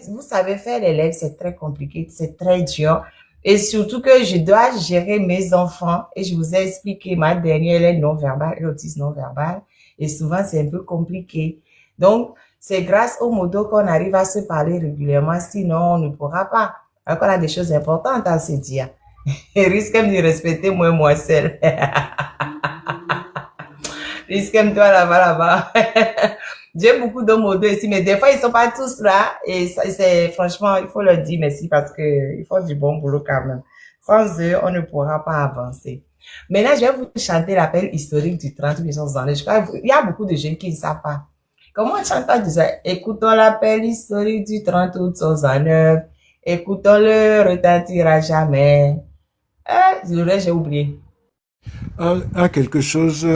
vous savez, faire l'élève, c'est très compliqué, c'est très dur. Et surtout que je dois gérer mes enfants. Et je vous ai expliqué, ma dernière, elle est non-verbale, elle est autiste non-verbale. Et souvent, c'est un peu compliqué. Donc, c'est grâce au modo qu'on arrive à se parler régulièrement. Sinon, on ne pourra pas. Alors qu'on a des choses importantes à se dire. Et risque de respecter moi seul. Risque toi là-bas. J'ai beaucoup de modos ici, mais des fois, ils sont pas tous là. Et c'est, franchement, il faut leur dire merci parce que ils font du bon boulot quand même. Sans eux, on ne pourra pas avancer. Maintenant, je vais vous chanter l'appel historique du 30 millions d'années. Je crois qu'il y a beaucoup de jeunes qui ne savent pas. Comment on chante déjà? Écoutons l'appel historique du 30 août 1909. Écoutons-le, retentira jamais. Le reste, j'ai oublié. Quelque chose